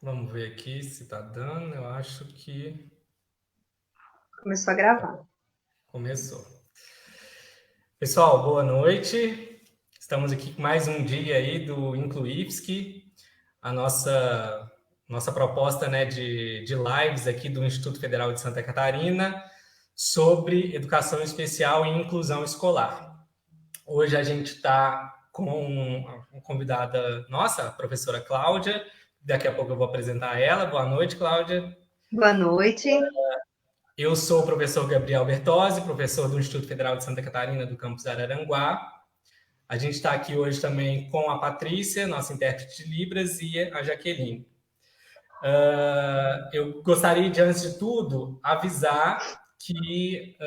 Vamos ver aqui se está dando. Eu acho que Começou a gravar. começou. Pessoal, boa noite. Estamos aqui com mais um dia aí do Incluivski, a nossa proposta, né, de lives aqui do Instituto Federal de Santa Catarina sobre educação especial e inclusão escolar. Hoje a gente está com uma convidada nossa, a professora Cláudia. Daqui a pouco eu vou apresentar ela. Boa noite, Cláudia. Boa noite. Eu sou o professor Gabriel Bertozzi, professor do Instituto Federal de Santa Catarina, do campus Araranguá. A gente está aqui hoje também com a Patrícia, nossa intérprete de Libras, e a Jaqueline. Eu gostaria de, antes de tudo, avisar que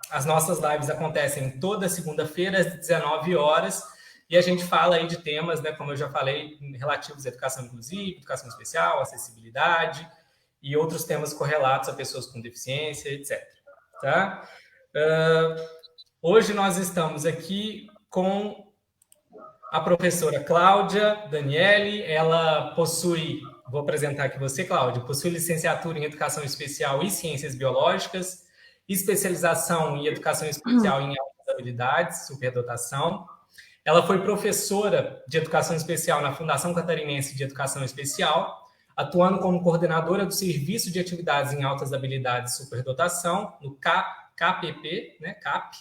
as nossas lives acontecem toda segunda-feira, às 19 horas, e a gente fala aí de temas, né, como eu já falei, relativos à educação inclusiva, educação especial, acessibilidade, e outros temas correlatos a pessoas com deficiência, etc. Tá? Hoje nós estamos aqui com a professora Cláudia Daniele. Ela possui, vou apresentar aqui você, Cláudia, possui licenciatura em Educação Especial e Ciências Biológicas, especialização em Educação Especial em Altas Habilidades, Superdotação. Ela foi professora de Educação Especial na Fundação Catarinense de Educação Especial, atuando como coordenadora do Serviço de Atividades em Altas Habilidades e Superdotação, no CAPP, né, CAP,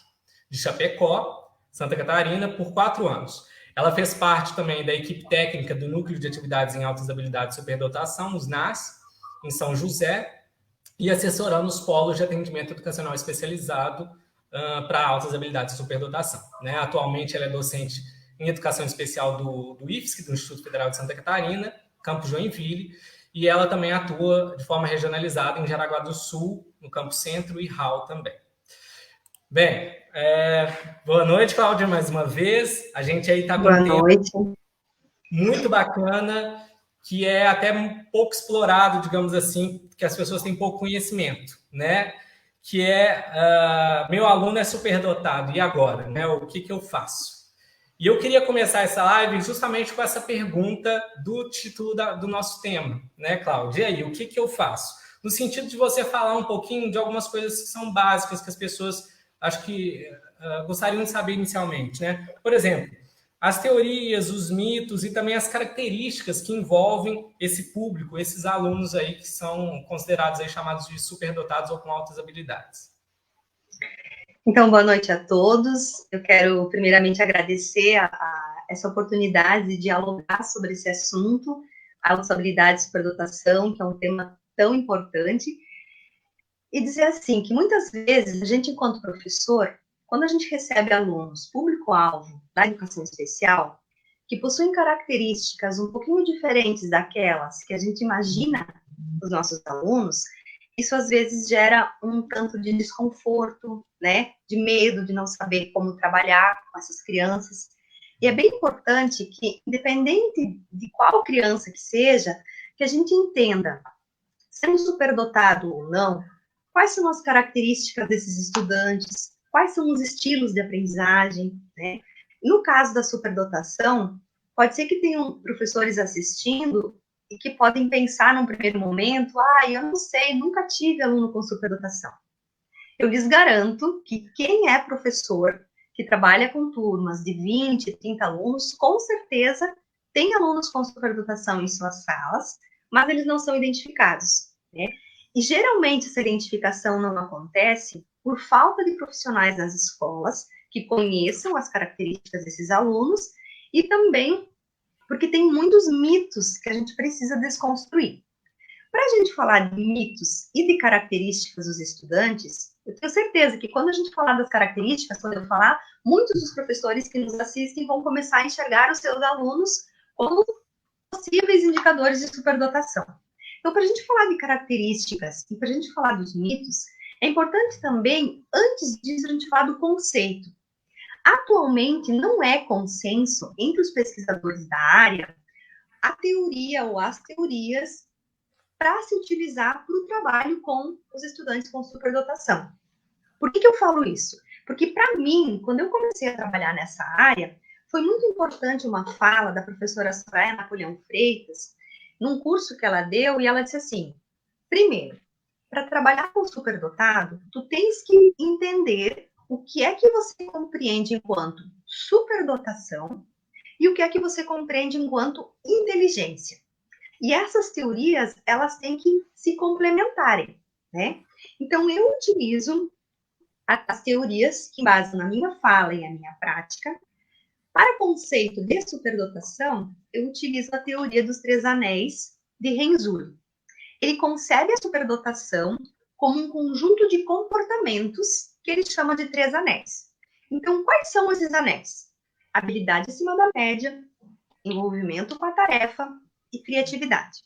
de Chapecó, Santa Catarina, por 4 anos. Ela fez parte também da equipe técnica do Núcleo de Atividades em Altas Habilidades e Superdotação, os NAS, em São José, e assessorando os polos de atendimento educacional especializado para altas habilidades e superdotação. Né? Atualmente, ela é docente em Educação Especial do IFSC, do Instituto Federal de Santa Catarina, Campo Joinville, e ela também atua de forma regionalizada em Jaraguá do Sul, no Campo Centro, e RAU também. Bem, boa noite, Cláudia, mais uma vez. A gente aí está com um tema muito bacana, que é até um pouco explorado, digamos assim, que as pessoas têm pouco conhecimento, né? Que é, meu aluno é superdotado, e agora? Né? O que eu faço? E eu queria começar essa live justamente com essa pergunta do título do nosso tema, né, Cláudia? E aí, o que eu faço? No sentido de você falar um pouquinho de algumas coisas que são básicas, que as pessoas acho que gostariam de saber inicialmente, né? Por exemplo, as teorias, os mitos e também as características que envolvem esse público, esses alunos aí que são considerados aí chamados de superdotados ou com altas habilidades. Então, boa noite a todos. Eu quero primeiramente agradecer essa oportunidade de dialogar sobre esse assunto, altas habilidades e superdotação, que é um tema tão importante, e dizer assim, que muitas vezes a gente, enquanto professor, quando a gente recebe alunos, público-alvo da educação especial, que possuem características um pouquinho diferentes daquelas que a gente imagina dos nossos alunos, isso às vezes gera um tanto de desconforto, né, de medo de não saber como trabalhar com essas crianças. E é bem importante que, independente de qual criança que seja, que a gente entenda, sendo superdotado ou não, quais são as características desses estudantes, quais são os estilos de aprendizagem, né? No caso da superdotação, pode ser que tenham professores assistindo e que podem pensar num primeiro momento, eu não sei, nunca tive aluno com superdotação. Eu lhes garanto que quem é professor, que trabalha com turmas de 20, 30 alunos, com certeza tem alunos com superdotação em suas salas, mas eles não são identificados, né? E geralmente essa identificação não acontece por falta de profissionais nas escolas que conheçam as características desses alunos e também porque tem muitos mitos que a gente precisa desconstruir. Para a gente falar de mitos e de características dos estudantes, eu tenho certeza que quando a gente falar das características, quando eu falar, muitos dos professores que nos assistem vão começar a enxergar os seus alunos como possíveis indicadores de superdotação. Então, para a gente falar de características e para a gente falar dos mitos, é importante também, antes disso, a gente falar do conceito. Atualmente, não é consenso entre os pesquisadores da área a teoria ou as teorias para se utilizar para o trabalho com os estudantes com superdotação. Por que eu falo isso? Porque, para mim, quando eu comecei a trabalhar nessa área, foi muito importante uma fala da professora Soraya Napoleão Freitas, num curso que ela deu, e ela disse assim, primeiro, para trabalhar com superdotado, tu tens que entender o que é que você compreende enquanto superdotação e o que é que você compreende enquanto inteligência. E essas teorias, elas têm que se complementarem, né? Então, eu utilizo as teorias que basam na minha fala e a minha prática. Para o conceito de superdotação, eu utilizo a teoria dos três anéis de Renzulli. Ele concebe a superdotação como um conjunto de comportamentos que ele chama de três anéis. Então, quais são esses anéis? Habilidade acima da média, envolvimento com a tarefa e criatividade.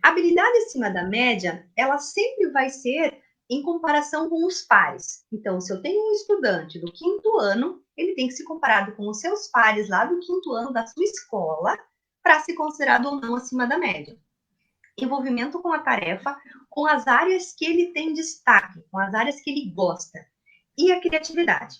A habilidade acima da média, ela sempre vai ser em comparação com os pares. Então, se eu tenho um estudante do quinto ano, ele tem que ser comparado com os seus pares lá do quinto ano da sua escola para ser considerado ou não acima da média. Envolvimento com a tarefa, com as áreas que ele tem destaque, com as áreas que ele gosta. E a criatividade.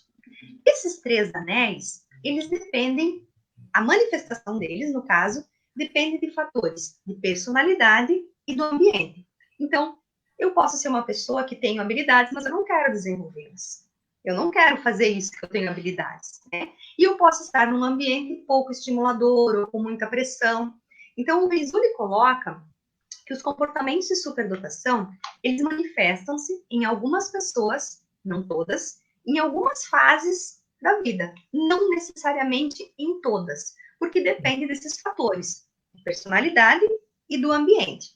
Esses três anéis, eles dependem, a manifestação deles, no caso, depende de fatores de personalidade e do ambiente. Então, eu posso ser uma pessoa que tenho habilidades, mas eu não quero desenvolvê-las. Eu não quero fazer isso que eu tenho habilidades, né? E eu posso estar num ambiente pouco estimulador ou com muita pressão. Então, o Renzulli coloca que os comportamentos de superdotação, eles manifestam-se em algumas pessoas, não todas, em algumas fases da vida, não necessariamente em todas, porque depende desses fatores, de personalidade e do ambiente.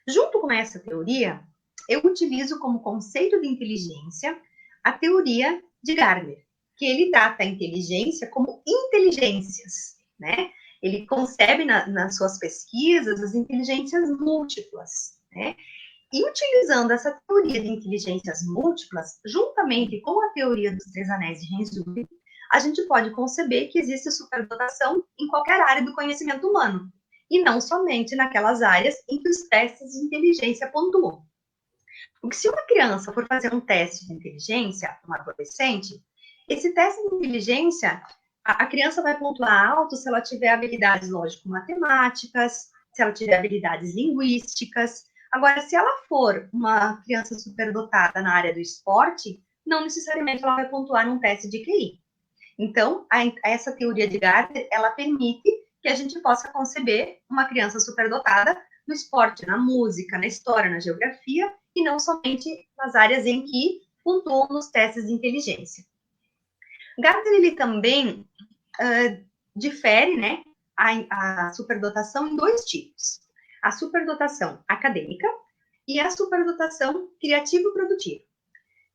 Junto com essa teoria, eu utilizo como conceito de inteligência a teoria de Gardner, que ele trata a inteligência como inteligências, né? Ele concebe nas suas pesquisas as inteligências múltiplas, né? E utilizando essa teoria de inteligências múltiplas, juntamente com a teoria dos três anéis de Renzulli, a gente pode conceber que existe superdotação em qualquer área do conhecimento humano, e não somente naquelas áreas em que os testes de inteligência pontuam. Porque se uma criança for fazer um teste de inteligência, um adolescente, esse teste de inteligência, a criança vai pontuar alto se ela tiver habilidades lógico-matemáticas, se ela tiver habilidades linguísticas. Agora, se ela for uma criança superdotada na área do esporte, não necessariamente ela vai pontuar num teste de QI. Então, essa teoria de Gardner, ela permite que a gente possa conceber uma criança superdotada no esporte, na música, na história, na geografia, e não somente nas áreas em que pontuam nos testes de inteligência. Gardner, ele também difere, né, a superdotação em dois tipos. A superdotação acadêmica e a superdotação criativo-produtiva.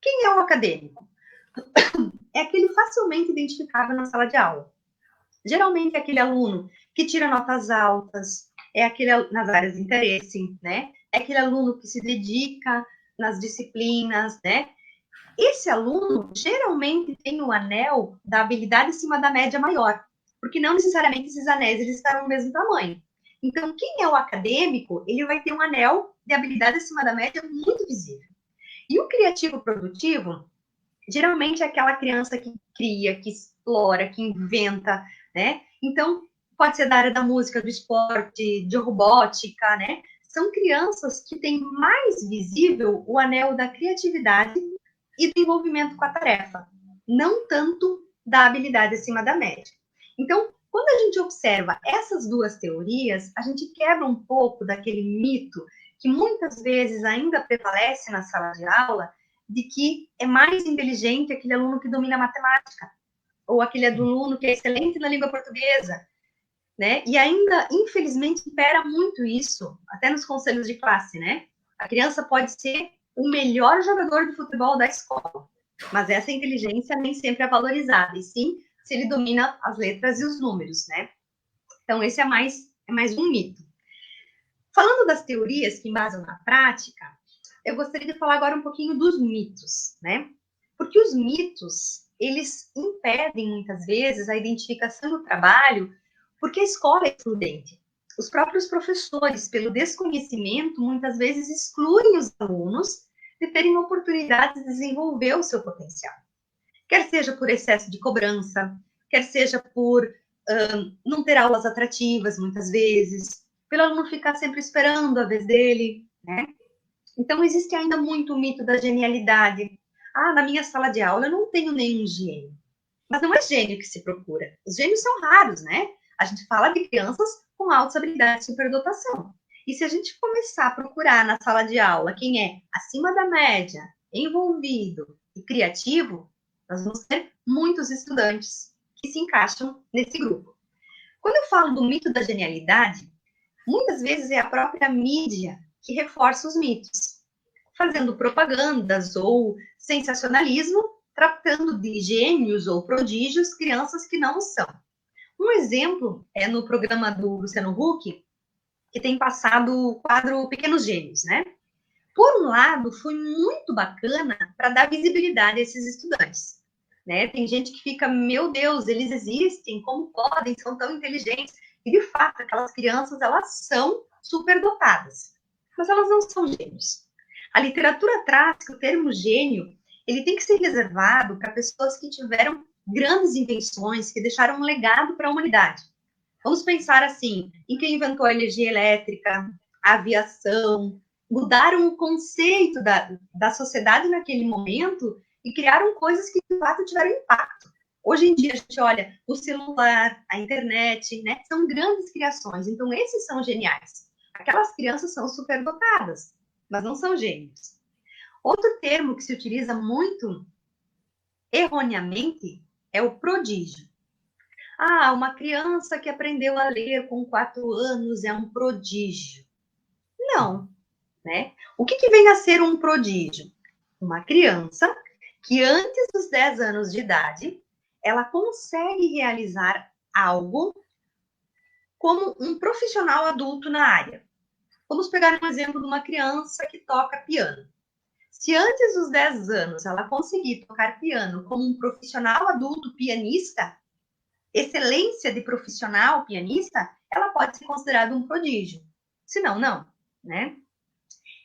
Quem é o acadêmico? É aquele facilmente identificável na sala de aula. Geralmente é aquele aluno que tira notas altas, é aquele nas áreas de interesse, né? É aquele aluno que se dedica nas disciplinas, né? Esse aluno geralmente tem o anel da habilidade acima da média maior, porque não necessariamente esses anéis eles estarão no mesmo tamanho. Então, quem é o acadêmico, ele vai ter um anel de habilidade acima da média muito visível. E o criativo produtivo, geralmente é aquela criança que cria, que explora, que inventa, né? Então, pode ser da área da música, do esporte, de robótica, né? São crianças que têm mais visível o anel da criatividade e do envolvimento com a tarefa, não tanto da habilidade acima da média. Então, quando a gente observa essas duas teorias, a gente quebra um pouco daquele mito que muitas vezes ainda prevalece na sala de aula, de que é mais inteligente aquele aluno que domina a matemática, ou aquele aluno que é excelente na língua portuguesa, né? E ainda, infelizmente, impera muito isso, até nos conselhos de classe, né? A criança pode ser o melhor jogador de futebol da escola, mas essa inteligência nem sempre é valorizada, e sim se ele domina as letras e os números, né? Então, esse é mais um mito. Falando das teorias que embasam na prática, eu gostaria de falar agora um pouquinho dos mitos, né? Porque os mitos, eles impedem, muitas vezes, a identificação do trabalho, porque a escola é excludente. Os próprios professores, pelo desconhecimento, muitas vezes excluem os alunos de terem oportunidade de desenvolver o seu potencial. Quer seja por excesso de cobrança, quer seja por não ter aulas atrativas, muitas vezes, pelo aluno ficar sempre esperando a vez dele, né? Então, existe ainda muito o mito da genialidade. Ah, na minha sala de aula eu não tenho nenhum gênio. Mas não é gênio que se procura. Os gênios são raros, né? A gente fala de crianças com altas habilidades de superdotação. E se a gente começar a procurar na sala de aula quem é acima da média, envolvido e criativo, nós vamos ter muitos estudantes que se encaixam nesse grupo. Quando eu falo do mito da genialidade, muitas vezes é a própria mídia que reforça os mitos, fazendo propagandas ou sensacionalismo, tratando de gênios ou prodígios crianças que não são. Um exemplo é no programa do Luciano Huck, que tem passado o quadro Pequenos Gênios, né? Por um lado, foi muito bacana para dar visibilidade a esses estudantes. Né? Tem gente que fica, meu Deus, eles existem, como podem, são tão inteligentes. E, de fato, aquelas crianças, elas são superdotadas. Mas elas não são gênios. A literatura traz que o termo gênio, ele tem que ser reservado para pessoas que tiveram grandes invenções, que deixaram um legado para a humanidade. Vamos pensar assim, em quem inventou a energia elétrica, a aviação, mudaram o conceito da sociedade naquele momento e criaram coisas que, de fato, tiveram impacto. Hoje em dia, a gente olha o celular, a internet, né? São grandes criações. Então, esses são geniais. Aquelas crianças são superdotadas, mas não são gênios. Outro termo que se utiliza muito erroneamente é o prodígio. Ah, uma criança que aprendeu a ler com 4 anos é um prodígio. Não, né? O que vem a ser um prodígio? Uma criança que antes dos 10 anos de idade, ela consegue realizar algo como um profissional adulto na área. Vamos pegar um exemplo de uma criança que toca piano. Se antes dos 10 anos ela conseguir tocar piano como um profissional adulto pianista, excelência de profissional pianista, ela pode ser considerada um prodígio. Se não, não, né?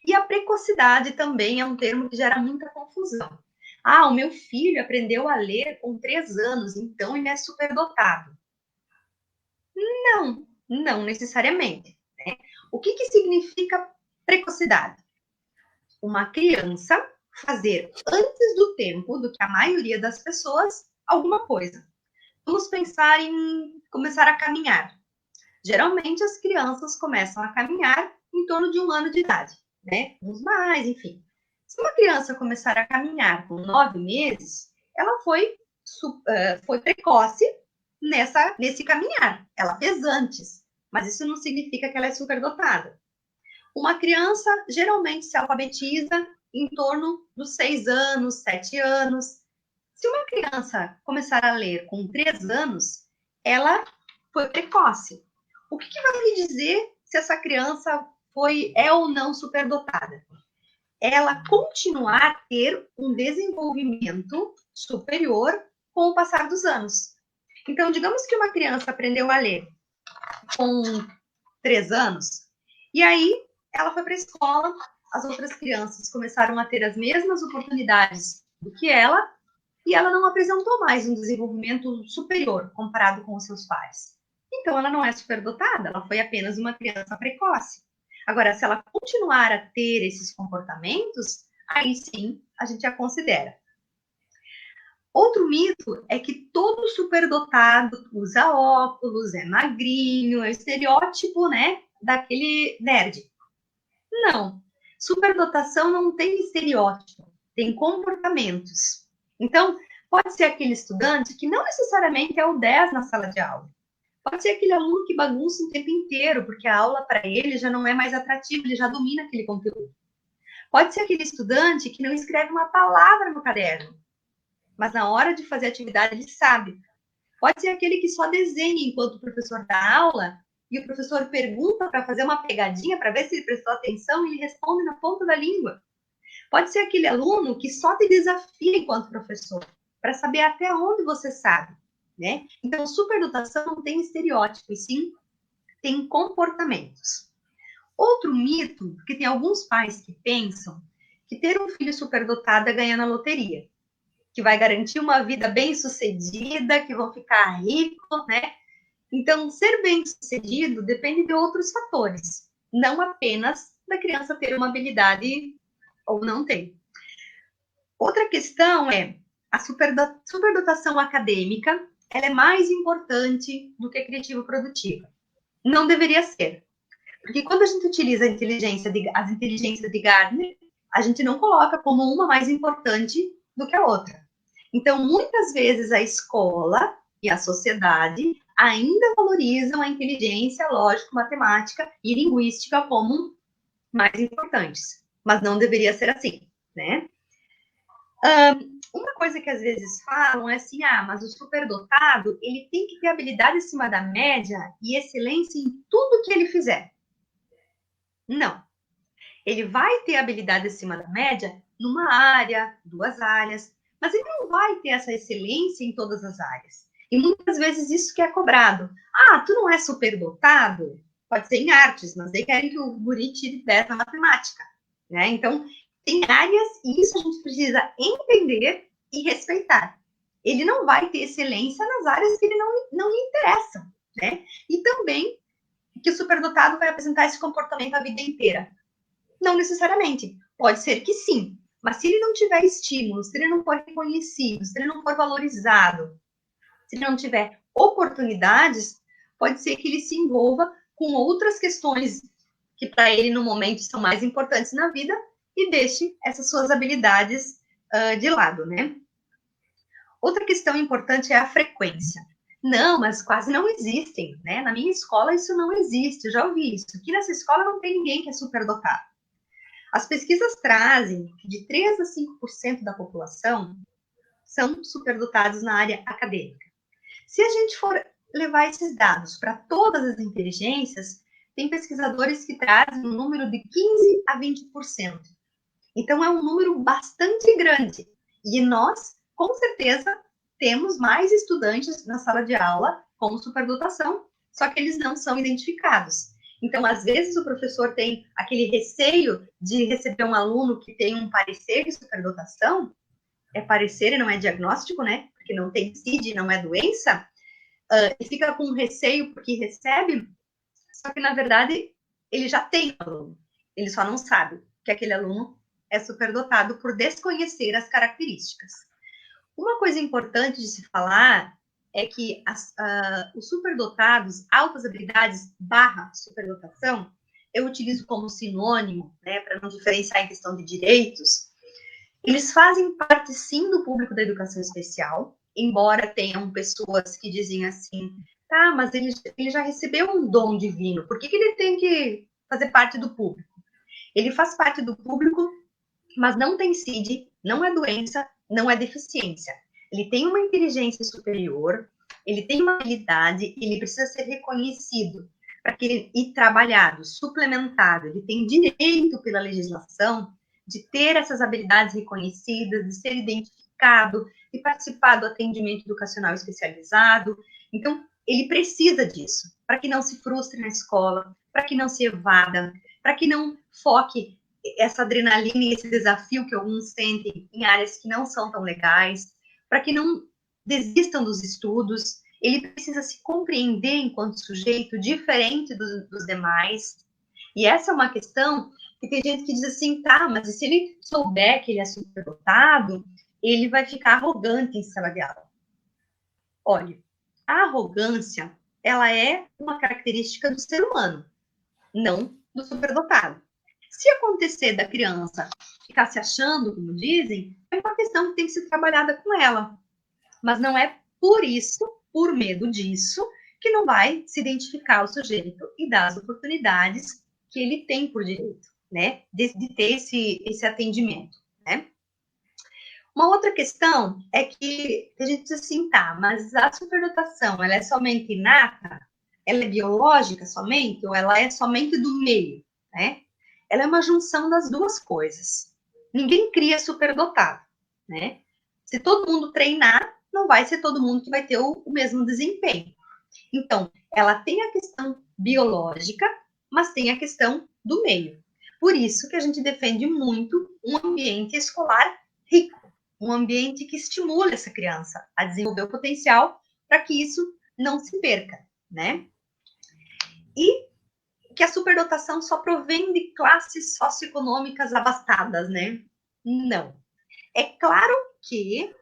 E a precocidade também é um termo que gera muita confusão. Ah, o meu filho aprendeu a ler com 3 anos, então ele é superdotado. Não, não necessariamente. Né? O que significa precocidade? Uma criança fazer antes do tempo do que a maioria das pessoas alguma coisa. Vamos pensar em começar a caminhar. Geralmente as crianças começam a caminhar em torno de 1 ano de idade, né? Uns mais, enfim. Se uma criança começar a caminhar com 9 meses, ela foi precoce nesse caminhar. Ela fez antes, mas isso não significa que ela é superdotada. Uma criança geralmente se alfabetiza em torno dos 6 anos, 7 anos. Se uma criança começar a ler com 3 anos, ela foi precoce. O que vai me dizer se essa criança é ou não superdotada? Ela continuar a ter um desenvolvimento superior com o passar dos anos. Então, digamos que uma criança aprendeu a ler com 3 anos, e aí ela foi para a escola, as outras crianças começaram a ter as mesmas oportunidades do que ela, e ela não apresentou mais um desenvolvimento superior comparado com os seus pares. Então, ela não é superdotada, ela foi apenas uma criança precoce. Agora, se ela continuar a ter esses comportamentos, aí sim a gente a considera. Outro mito é que todo superdotado usa óculos, é magrinho, é o estereótipo, né, daquele nerd. Não. Superdotação não tem estereótipo, tem comportamentos. Então, pode ser aquele estudante que não necessariamente é o 10 na sala de aula. Pode ser aquele aluno que bagunça o tempo inteiro, porque a aula para ele já não é mais atrativa, ele já domina aquele conteúdo. Pode ser aquele estudante que não escreve uma palavra no caderno, mas na hora de fazer atividade ele sabe. Pode ser aquele que só desenha enquanto o professor dá aula e o professor pergunta para fazer uma pegadinha para ver se ele prestou atenção e ele responde na ponta da língua. Pode ser aquele aluno que só te desafia enquanto professor, para saber até onde você sabe, né? Então, superdotação não tem estereótipo, e sim tem comportamentos. Outro mito, que tem alguns pais que pensam que ter um filho superdotado é ganhar na loteria, que vai garantir uma vida bem-sucedida, que vão ficar ricos, né? Então, ser bem-sucedido depende de outros fatores, não apenas da criança ter uma habilidade ou não ter. Outra questão é a superdotação acadêmica, ela é mais importante do que a criativo-produtiva. Não deveria ser. Porque quando a gente utiliza as inteligências de Gardner, a gente não coloca como uma mais importante do que a outra. Então, muitas vezes a escola e a sociedade ainda valorizam a inteligência lógico-matemática e linguística como mais importantes, mas não deveria ser assim, né? Uma coisa que às vezes falam é assim, mas o superdotado, ele tem que ter habilidade acima da média e excelência em tudo que ele fizer. Não. Ele vai ter habilidade acima da média numa área, 2 áreas, mas ele não vai ter essa excelência em todas as áreas. E muitas vezes isso que é cobrado. Tu não é superdotado? Pode ser em artes, mas aí querem que o guri tire 10 na matemática, né? Então, tem áreas, e isso a gente precisa entender e respeitar. Ele não vai ter excelência nas áreas que ele não lhe interessam, né? E também que o superdotado vai apresentar esse comportamento a vida inteira. Não necessariamente. Pode ser que sim. Mas se ele não tiver estímulos, se ele não for reconhecido, se ele não for valorizado, se ele não tiver oportunidades, pode ser que ele se envolva com outras questões que para ele no momento são mais importantes na vida e deixe essas suas habilidades de lado, né? Outra questão importante é a frequência. Não, mas quase não existem, né? Na minha escola isso não existe, eu já ouvi isso. Aqui nessa escola não tem ninguém que é superdotado. As pesquisas trazem que de 3 a 5% da população são superdotados na área acadêmica. Se a gente for levar esses dados para todas as inteligências, tem pesquisadores que trazem um número de 15 a 20%. Então, é um número bastante grande. E nós, com certeza, temos mais estudantes na sala de aula com superdotação, só que eles não são identificados. Então, às vezes, o professor tem aquele receio de receber um aluno que tem um parecer de superdotação, é parecer e não é diagnóstico, né? Porque não tem CID, não é doença, e fica com receio porque recebe, só que, na verdade, ele já tem um aluno. Ele só não sabe que aquele aluno é superdotado por desconhecer as características. Uma coisa importante de se falar é que os superdotados, altas habilidades / superdotação, eu utilizo como sinônimo, né, para não diferenciar em questão de direitos, eles fazem parte, sim, do público da educação especial, embora tenham pessoas que dizem assim, mas ele já recebeu um dom divino, por que ele tem que fazer parte do público? Ele faz parte do público, mas não tem CID, não é doença, não é deficiência. Ele tem uma inteligência superior, ele tem uma habilidade, ele precisa ser reconhecido para que ele e trabalhado, suplementado. Ele tem direito pela legislação de ter essas habilidades reconhecidas, de ser identificado, de participar do atendimento educacional especializado. Então, ele precisa disso, para que não se frustre na escola, para que não se evada, para que não foque essa adrenalina e esse desafio que alguns sentem em áreas que não são tão legais, para que não desistam dos estudos. Ele precisa se compreender enquanto sujeito diferente dos demais. E essa é uma questão que tem gente que diz assim, mas se ele souber que ele é superdotado, ele vai ficar arrogante em sala de aula. Olha, a arrogância, ela é uma característica do ser humano, não do superdotado. Se acontecer da criança ficar se achando, como dizem, é uma questão que tem que ser trabalhada com ela. Mas não é por isso, por medo disso, que não vai se identificar o sujeito e dar as oportunidades que ele tem por direito, né? De ter esse atendimento, né? Uma outra questão é que a gente diz assim, mas a superdotação, ela é somente inata? Ela é biológica somente? Ou ela é somente do meio, né? Ela é uma junção das duas coisas. Ninguém cria superdotado, né? Se todo mundo treinar, não vai ser todo mundo que vai ter o mesmo desempenho. Então, ela tem a questão biológica, mas tem a questão do meio. Por isso que a gente defende muito um ambiente escolar rico, um ambiente que estimule essa criança a desenvolver o potencial para que isso não se perca. né? E que a superdotação só provém de classes socioeconômicas abastadas, né? Não. É claro que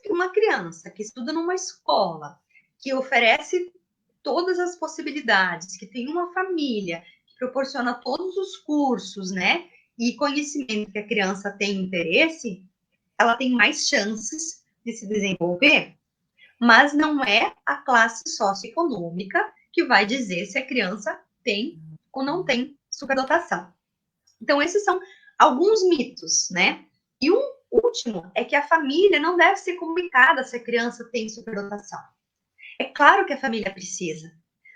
uma criança que estuda numa escola, que oferece todas as possibilidades, que tem uma família, que proporciona todos os cursos, né? E conhecimento que a criança tem interesse, ela tem mais chances de se desenvolver, mas não é a classe socioeconômica que vai dizer se a criança tem ou não tem superdotação. Então, esses são alguns mitos, né? E um último é que a família não deve ser comunicada se a criança tem superdotação. É claro que a família precisa.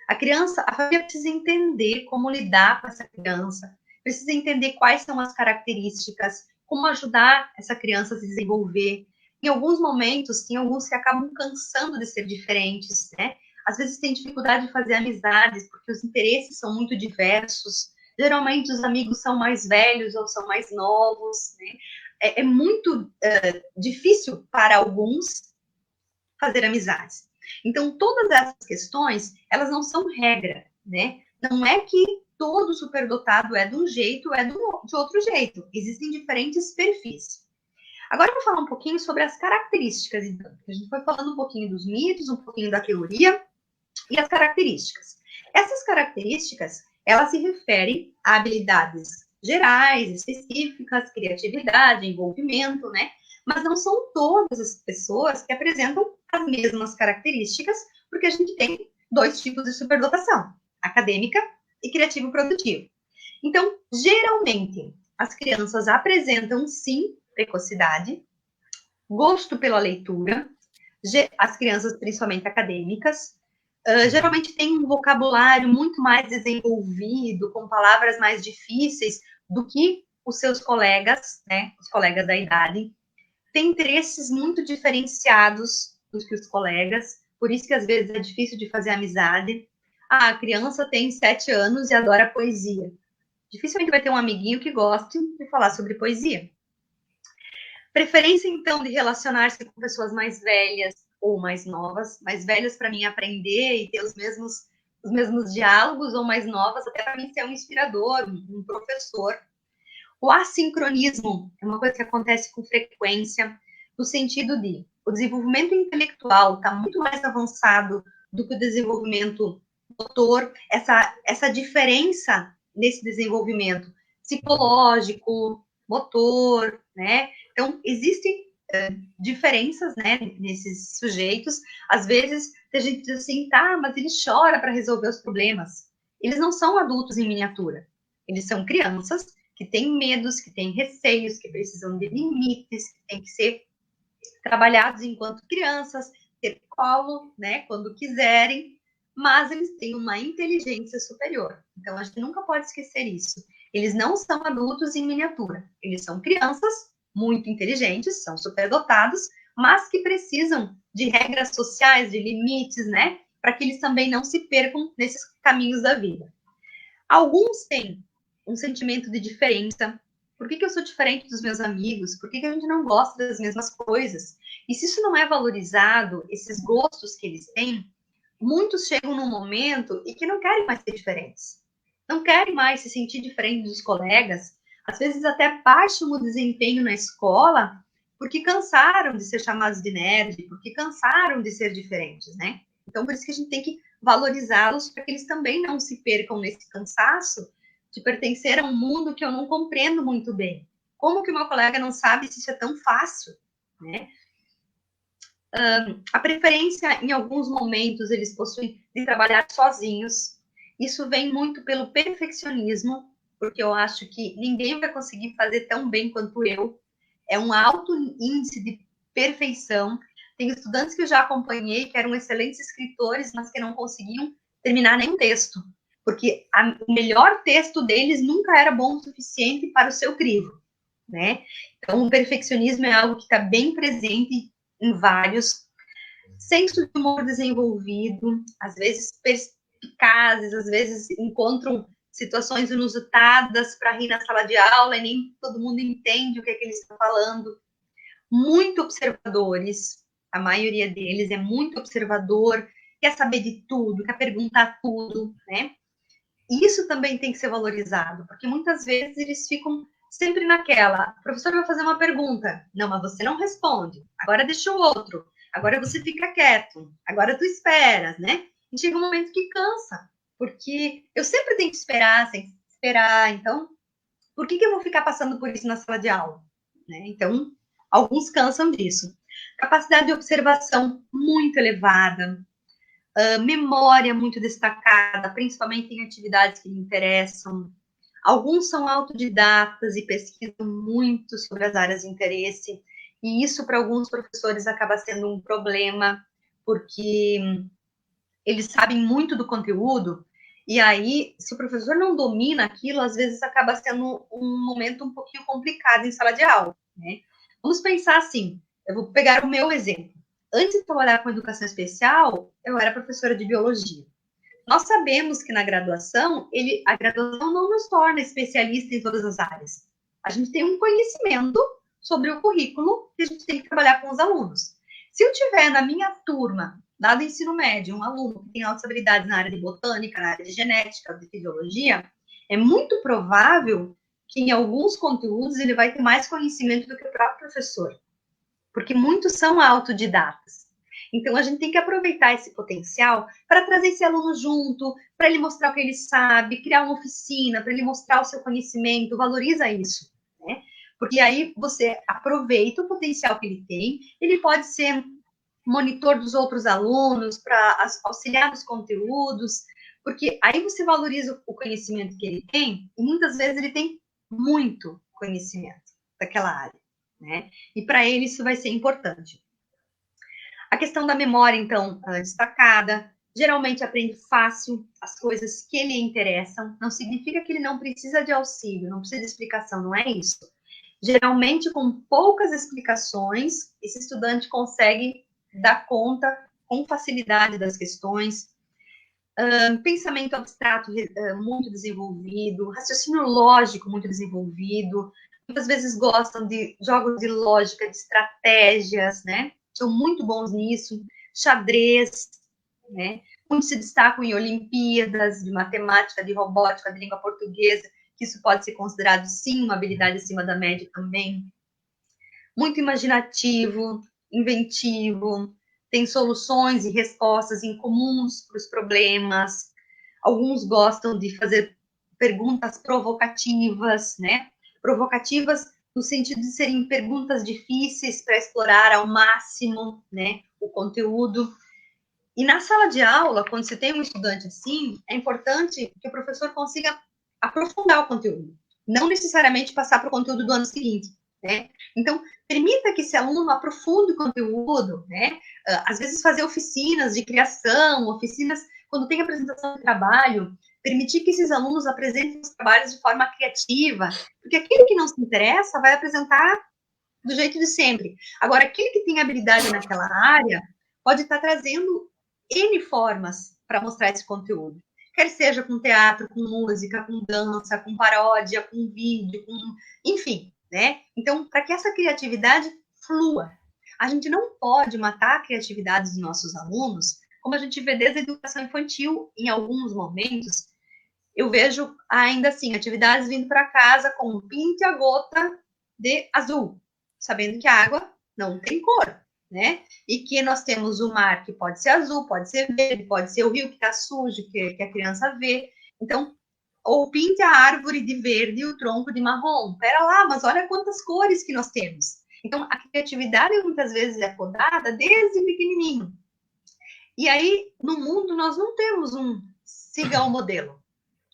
A família precisa entender como lidar com essa criança, precisa entender quais são as características, como ajudar essa criança a se desenvolver. Em alguns momentos, tem alguns que acabam cansando de ser diferentes, né? Às vezes tem dificuldade de fazer amizades, porque os interesses são muito diversos. Geralmente os amigos são mais velhos ou são mais novos, né? É muito difícil para alguns fazer amizades. Então, todas essas questões, elas não são regra, né? Não é que todo superdotado é de um jeito ou é de outro jeito. Existem diferentes perfis. Agora eu vou falar um pouquinho sobre as características, então. A gente foi falando um pouquinho dos mitos, um pouquinho da teoria e as características. Essas características, elas se referem a habilidades gerais, específicas, criatividade, envolvimento, né? Mas não são todas as pessoas que apresentam as mesmas características, porque a gente tem dois tipos de superdotação, acadêmica e criativo produtivo. Então, geralmente, as crianças apresentam, sim, precocidade, gosto pela leitura, as crianças, principalmente acadêmicas, geralmente tem um vocabulário muito mais desenvolvido, com palavras mais difíceis do que os seus colegas, né, os colegas da idade, tem interesses muito diferenciados dos que os colegas, por isso que às vezes é difícil de fazer amizade. Ah, a criança tem 7 anos e adora poesia. Dificilmente vai ter um amiguinho que goste de falar sobre poesia. Preferência, então, de relacionar-se com pessoas mais velhas ou mais novas. Mais velhas para mim aprender e ter os mesmos diálogos, ou mais novas até para mim ser um inspirador, um professor. O assincronismo é uma coisa que acontece com frequência, no sentido de o desenvolvimento intelectual está muito mais avançado do que o desenvolvimento motor, essa diferença nesse desenvolvimento psicológico, motor, né? Então, existem diferenças, né, nesses sujeitos. Às vezes, a gente diz assim, tá, mas ele chora para resolver os problemas. Eles não são adultos em miniatura. Eles são crianças que têm medos, que têm receios, que precisam de limites, que têm que ser trabalhados enquanto crianças, ter colo, né, quando quiserem, mas eles têm uma inteligência superior. Então, a gente nunca pode esquecer isso. Eles não são adultos em miniatura. Eles são crianças muito inteligentes, são superdotados, mas que precisam de regras sociais, de limites, né, para que eles também não se percam nesses caminhos da vida. Alguns têm um sentimento de diferença. Por que eu sou diferente dos meus amigos? Por que a gente não gosta das mesmas coisas? E se isso não é valorizado, esses gostos que eles têm, muitos chegam num momento e que não querem mais ser diferentes. Não querem mais se sentir diferente dos colegas. Às vezes até baixam o desempenho na escola porque cansaram de ser chamados de nerd, porque cansaram de ser diferentes, né? Então, por isso que a gente tem que valorizá-los para que eles também não se percam nesse cansaço de pertencer a um mundo que eu não compreendo muito bem. Como que uma colega não sabe se isso é tão fácil, né? A preferência, em alguns momentos, eles possuem de trabalhar sozinhos. Isso vem muito pelo perfeccionismo, porque eu acho que ninguém vai conseguir fazer tão bem quanto eu. É um alto índice de perfeição. Tem estudantes que eu já acompanhei que eram excelentes escritores, mas que não conseguiam terminar nenhum texto, porque o melhor texto deles nunca era bom o suficiente para o seu crivo, né? Então, o perfeccionismo é algo que está bem presente em vários. Senso de humor desenvolvido, às vezes perspicazes, às vezes encontram situações inusitadas para rir na sala de aula e nem todo mundo entende o que é que eles estão falando. Muito observadores, a maioria deles é muito observador, quer saber de tudo, quer perguntar tudo, né? E isso também tem que ser valorizado, porque muitas vezes eles ficam sempre naquela, o professor vai fazer uma pergunta, não, mas você não responde, agora deixa o outro, agora você fica quieto, agora tu esperas, né? E chega um momento que cansa, porque eu sempre tenho que esperar, sem esperar, então, por que eu vou ficar passando por isso na sala de aula? Né? Então, alguns cansam disso. Capacidade de observação muito elevada, memória muito destacada, principalmente em atividades que lhe interessam. Alguns são autodidatas e pesquisam muito sobre as áreas de interesse, e isso para alguns professores acaba sendo um problema, porque eles sabem muito do conteúdo, e aí, se o professor não domina aquilo, às vezes acaba sendo um momento um pouquinho complicado em sala de aula, né? Vamos pensar assim, eu vou pegar o meu exemplo. Antes de trabalhar com educação especial, eu era professora de biologia. Nós sabemos que na graduação, a graduação não nos torna especialista em todas as áreas. A gente tem um conhecimento sobre o currículo que a gente tem que trabalhar com os alunos. Se eu tiver na minha turma, lá do ensino médio, um aluno que tem altas habilidades na área de botânica, na área de genética, de fisiologia, é muito provável que em alguns conteúdos ele vai ter mais conhecimento do que o próprio professor, porque muitos são autodidatas. Então, a gente tem que aproveitar esse potencial para trazer esse aluno junto, para ele mostrar o que ele sabe, criar uma oficina, para ele mostrar o seu conhecimento, valoriza isso, né? Porque aí você aproveita o potencial que ele tem, ele pode ser monitor dos outros alunos, para auxiliar nos conteúdos, porque aí você valoriza o conhecimento que ele tem, e muitas vezes ele tem muito conhecimento daquela área, né? E para ele isso vai ser importante. A questão da memória, então, destacada, geralmente aprende fácil as coisas que lhe interessam, não significa que ele não precisa de auxílio, não precisa de explicação, não é isso. Geralmente, com poucas explicações, esse estudante consegue dar conta com facilidade das questões, pensamento abstrato muito desenvolvido, raciocínio lógico muito desenvolvido, muitas vezes gostam de jogos de lógica, de estratégias, né? São muito bons nisso, xadrez, né? Muitos se destacam em Olimpíadas de matemática, de robótica, de língua portuguesa, que isso pode ser considerado, sim, uma habilidade acima da média também. Muito imaginativo, inventivo, tem soluções e respostas incomuns para os problemas. Alguns gostam de fazer perguntas provocativas, né? Provocativas no sentido de serem perguntas difíceis para explorar ao máximo, né, o conteúdo. E na sala de aula, quando você tem um estudante assim, é importante que o professor consiga aprofundar o conteúdo, não necessariamente passar para o conteúdo do ano seguinte, né? Então, permita que esse aluno aprofunde o conteúdo, né? Às vezes fazer oficinas de criação, oficinas quando tem apresentação de trabalho, permitir que esses alunos apresentem os trabalhos de forma criativa, porque aquele que não se interessa vai apresentar do jeito de sempre. Agora, aquele que tem habilidade naquela área pode estar trazendo N formas para mostrar esse conteúdo. Quer seja com teatro, com música, com dança, com paródia, com vídeo, enfim, né? Então, para que essa criatividade flua. A gente não pode matar a criatividade dos nossos alunos, como a gente vê desde a educação infantil, em alguns momentos. Eu vejo ainda assim, atividades vindo para casa com pinte a gota de azul, sabendo que a água não tem cor, né? E que nós temos o mar que pode ser azul, pode ser verde, pode ser o rio que está sujo, que a criança vê. Então, ou pinte a árvore de verde e o tronco de marrom. Pera lá, mas olha quantas cores que nós temos. Então, a criatividade muitas vezes é podada desde pequenininho. E aí, no mundo, nós não temos um siga o modelo,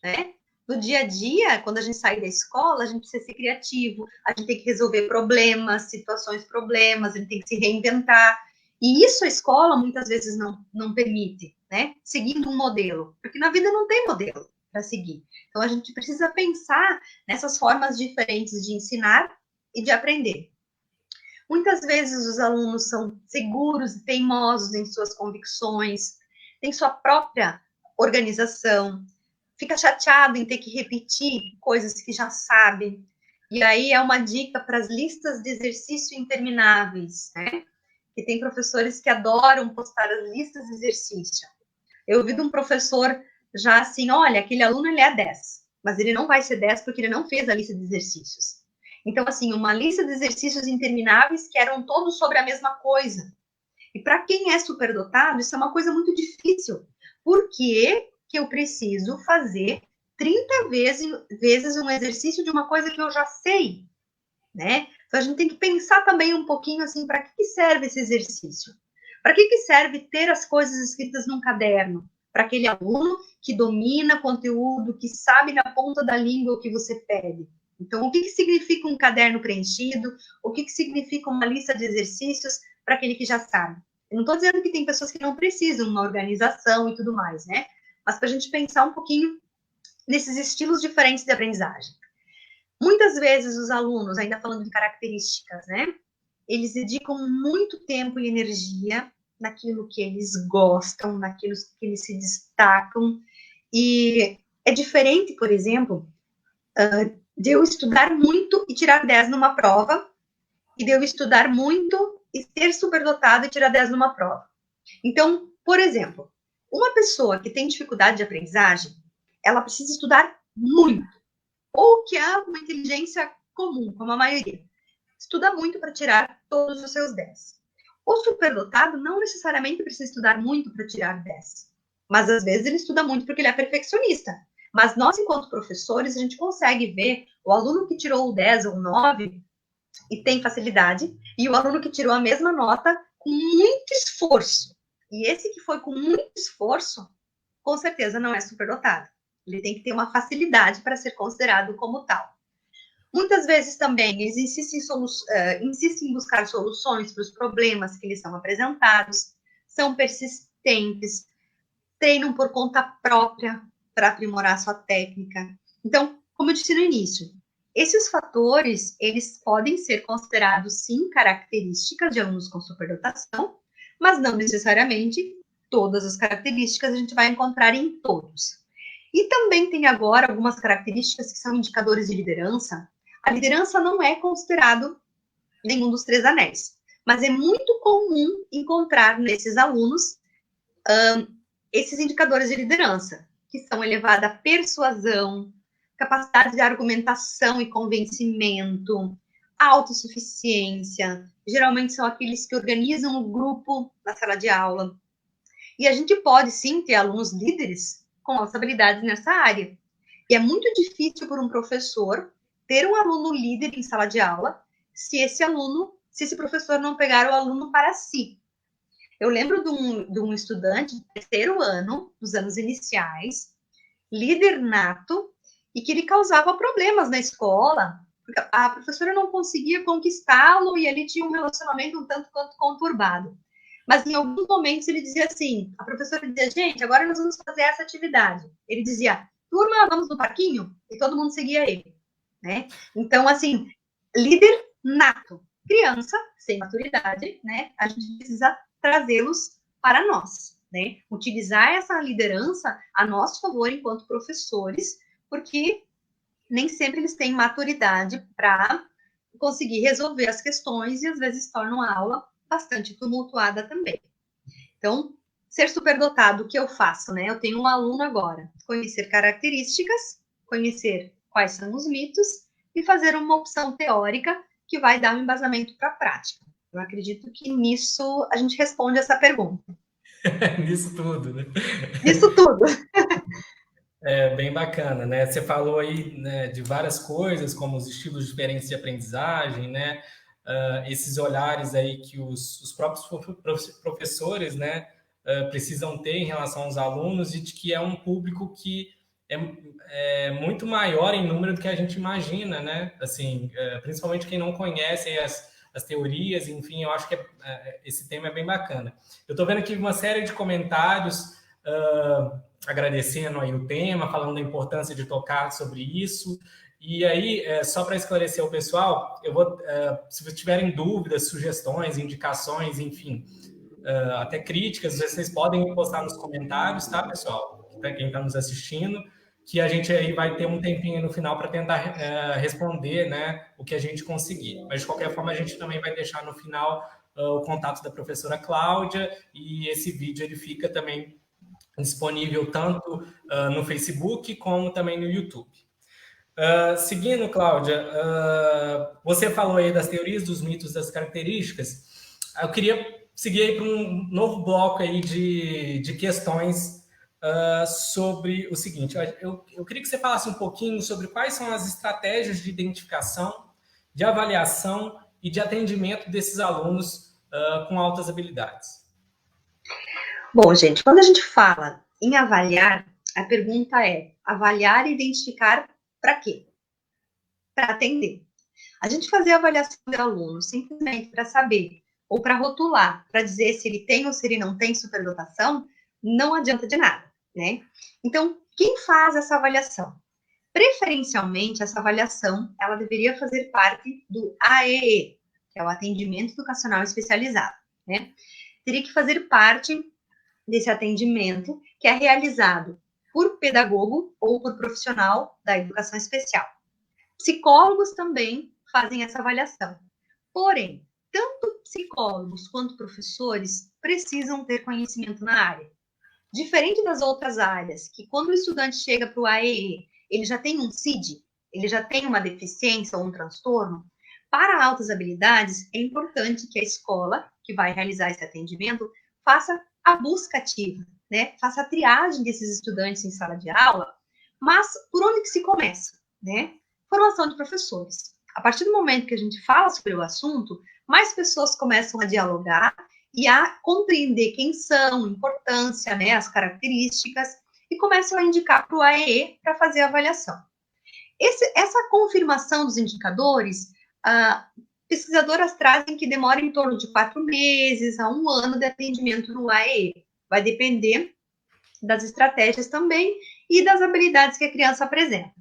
né? No dia a dia, quando a gente sai da escola, a gente precisa ser criativo, a gente tem que resolver problemas, situações, problemas, a gente tem que se reinventar. E isso a escola muitas vezes não permite, né? Seguindo um modelo, porque na vida não tem modelo para seguir. Então a gente precisa pensar nessas formas diferentes de ensinar e de aprender. Muitas vezes os alunos são seguros e teimosos em suas convicções, têm sua própria organização, fica chateado em ter que repetir coisas que já sabe. E aí é uma dica para as listas de exercício intermináveis, né? Que tem professores que adoram postar as listas de exercício. Eu ouvi de um professor já assim, olha, aquele aluno ele é 10, mas ele não vai ser 10 porque ele não fez a lista de exercícios. Então, assim, uma lista de exercícios intermináveis que eram todos sobre a mesma coisa. E para quem é superdotado, isso é uma coisa muito difícil. Por que eu preciso fazer 30 vezes um exercício de uma coisa que eu já sei, né? Então, a gente tem que pensar também um pouquinho assim, para que serve esse exercício? Para que serve ter as coisas escritas num caderno? Para aquele aluno que domina conteúdo, que sabe na ponta da língua o que você pede. Então, o que significa um caderno preenchido? O que significa uma lista de exercícios para aquele que já sabe? Eu não estou dizendo que tem pessoas que não precisam uma organização e tudo mais, né? Mas para a gente pensar um pouquinho nesses estilos diferentes de aprendizagem. Muitas vezes os alunos, ainda falando de características, né? Eles dedicam muito tempo e energia naquilo que eles gostam, naquilo que eles se destacam. E é diferente, por exemplo, de eu estudar muito e tirar 10 numa prova, e de eu estudar muito e ser superdotado e tirar 10 numa prova. Então, por exemplo, uma pessoa que tem dificuldade de aprendizagem, ela precisa estudar muito, ou que há uma inteligência comum, como a maioria. Estuda muito para tirar todos os seus 10. O superdotado não necessariamente precisa estudar muito para tirar 10, mas às vezes ele estuda muito porque ele é perfeccionista. Mas nós, enquanto professores, a gente consegue ver o aluno que tirou o 10 ou o 9 e tem facilidade, e o aluno que tirou a mesma nota com muito esforço. E esse que foi com muito esforço, com certeza não é superdotado. Ele tem que ter uma facilidade para ser considerado como tal. Muitas vezes também eles insistem em buscar soluções para os problemas que lhes são apresentados, são persistentes, treinam por conta própria para aprimorar sua técnica. Então, como eu disse no início, esses fatores, eles podem ser considerados, sim, características de alunos com superdotação, mas não necessariamente todas as características a gente vai encontrar em todos. E também tem agora algumas características que são indicadores de liderança. A liderança não é considerado nenhum dos 3 anéis, mas é muito comum encontrar nesses alunos esses indicadores de liderança, que são elevada persuasão, capacidade de argumentação e convencimento, autossuficiência, geralmente são aqueles que organizam o grupo na sala de aula. E a gente pode, sim, ter alunos líderes com altas habilidades nessa área. E é muito difícil para um professor ter um aluno líder em sala de aula se esse professor não pegar o aluno para si. Eu lembro de um estudante de terceiro ano, dos anos iniciais, líder nato, e que ele causava problemas na escola, porque a professora não conseguia conquistá-lo e ele tinha um relacionamento um tanto quanto conturbado. Mas em alguns momentos ele dizia assim, a professora dizia, gente, agora nós vamos fazer essa atividade. Ele dizia, turma, vamos no parquinho? E todo mundo seguia ele, né? Então, assim, líder nato. Criança, sem maturidade, né? A gente precisa trazê-los para nós, né? Utilizar essa liderança a nosso favor enquanto professores, porque nem sempre eles têm maturidade para conseguir resolver as questões e às vezes tornam a aula bastante tumultuada também. Então, ser superdotado, o que eu faço, né? Eu tenho um aluno agora, conhecer características, conhecer quais são os mitos e fazer uma opção teórica que vai dar um embasamento para a prática. Eu acredito que nisso a gente responde essa pergunta. Nisso tudo, né? Isso tudo. É bem bacana, né? Você falou aí, né, de várias coisas, como os estilos diferentes de aprendizagem, né? Esses olhares aí que os próprios professores, né, precisam ter em relação aos alunos e de que é um público que é muito maior em número do que a gente imagina, né? Assim, principalmente quem não conhece as teorias, enfim, eu acho que esse tema é bem bacana. Eu estou vendo aqui uma série de comentários agradecendo aí o tema, falando da importância de tocar sobre isso. E aí, só para esclarecer o pessoal, eu vou, se tiverem dúvidas, sugestões, indicações, enfim, até críticas, vocês podem postar nos comentários, tá, pessoal? Para quem está nos assistindo, que a gente aí vai ter um tempinho no final para tentar responder, né, o que a gente conseguir. Mas, de qualquer forma, a gente também vai deixar no final o contato da professora Cláudia e esse vídeo ele fica também disponível tanto no Facebook como também no YouTube. Seguindo, Cláudia, você falou aí das teorias, dos mitos, das características. Eu queria seguir aí para um novo bloco aí de questões sobre o seguinte. Eu queria que você falasse um pouquinho sobre quais são as estratégias de identificação, de avaliação e de atendimento desses alunos com altas habilidades. Bom, gente, quando a gente fala em avaliar, a pergunta é avaliar e identificar para quê? Para atender. A gente fazer a avaliação do aluno simplesmente para saber, ou para rotular, para dizer se ele tem ou se ele não tem superdotação, não adianta de nada, né? Então, quem faz essa avaliação? Preferencialmente, essa avaliação, ela deveria fazer parte do AEE, que é o Atendimento Educacional Especializado, né? Teria que fazer parte desse atendimento, que é realizado por pedagogo ou por profissional da educação especial. Psicólogos também fazem essa avaliação. Porém, tanto psicólogos quanto professores precisam ter conhecimento na área. Diferente das outras áreas, que quando o estudante chega para o AEE, ele já tem um CID, ele já tem uma deficiência ou um transtorno, para altas habilidades, é importante que a escola, que vai realizar esse atendimento, faça a busca ativa, né? Faça a triagem desses estudantes em sala de aula, mas por onde que se começa, né? Formação de professores. A partir do momento que a gente fala sobre o assunto, mais pessoas começam a dialogar e a compreender quem são, importância, né, as características, e começam a indicar para o AEE para fazer a avaliação. Essa confirmação dos indicadores, pesquisadoras trazem que demora em torno de 4 meses a 1 ano de atendimento no AEE. Vai depender das estratégias também e das habilidades que a criança apresenta.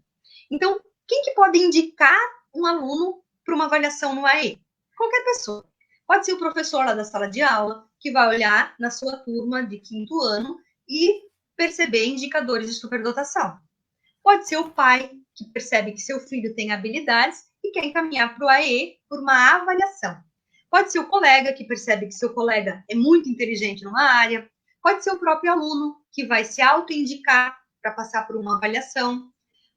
Então, quem que pode indicar um aluno para uma avaliação no AEE? Qualquer pessoa. Pode ser o professor lá da sala de aula, que vai olhar na sua turma de 5º ano e perceber indicadores de superdotação. Pode ser o pai, que percebe que seu filho tem habilidades e quer encaminhar para o AEE por uma avaliação. Pode ser o colega, que percebe que seu colega é muito inteligente numa área. Pode ser o próprio aluno, que vai se autoindicar para passar por uma avaliação.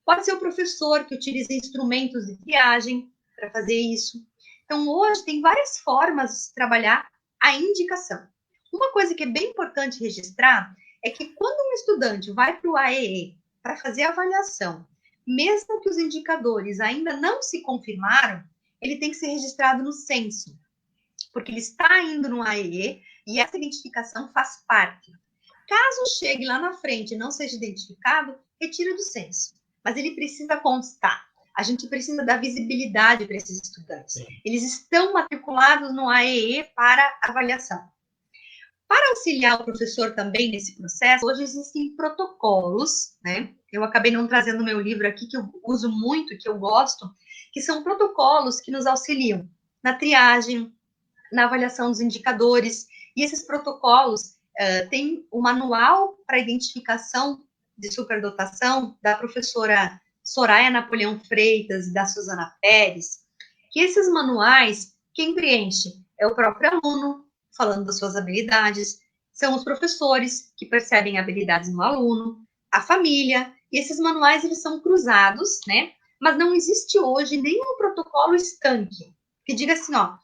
Pode ser o professor, que utiliza instrumentos de triagem para fazer isso. Então, hoje, tem várias formas de trabalhar a indicação. Uma coisa que é bem importante registrar é que quando um estudante vai para o AEE para fazer a avaliação, mesmo que os indicadores ainda não se confirmaram, ele tem que ser registrado no censo, porque ele está indo no AEE e essa identificação faz parte. Caso chegue lá na frente e não seja identificado, retira do censo. Mas ele precisa constar. A gente precisa dar visibilidade para esses estudantes. Sim. Eles estão matriculados no AEE para avaliação. Para auxiliar o professor também nesse processo, hoje existem protocolos, né? Eu acabei não trazendo o meu livro aqui, que eu uso muito, que eu gosto, que são protocolos que nos auxiliam na triagem, na avaliação dos indicadores. E esses protocolos têm o manual para identificação de superdotação da professora Soraya Napoleão Freitas e da Suzana Pérez, que esses manuais, quem preenche é o próprio aluno, falando das suas habilidades, são os professores que percebem habilidades no aluno, a família, e esses manuais eles são cruzados, né? Mas não existe hoje nenhum protocolo estanque que diga assim, ó,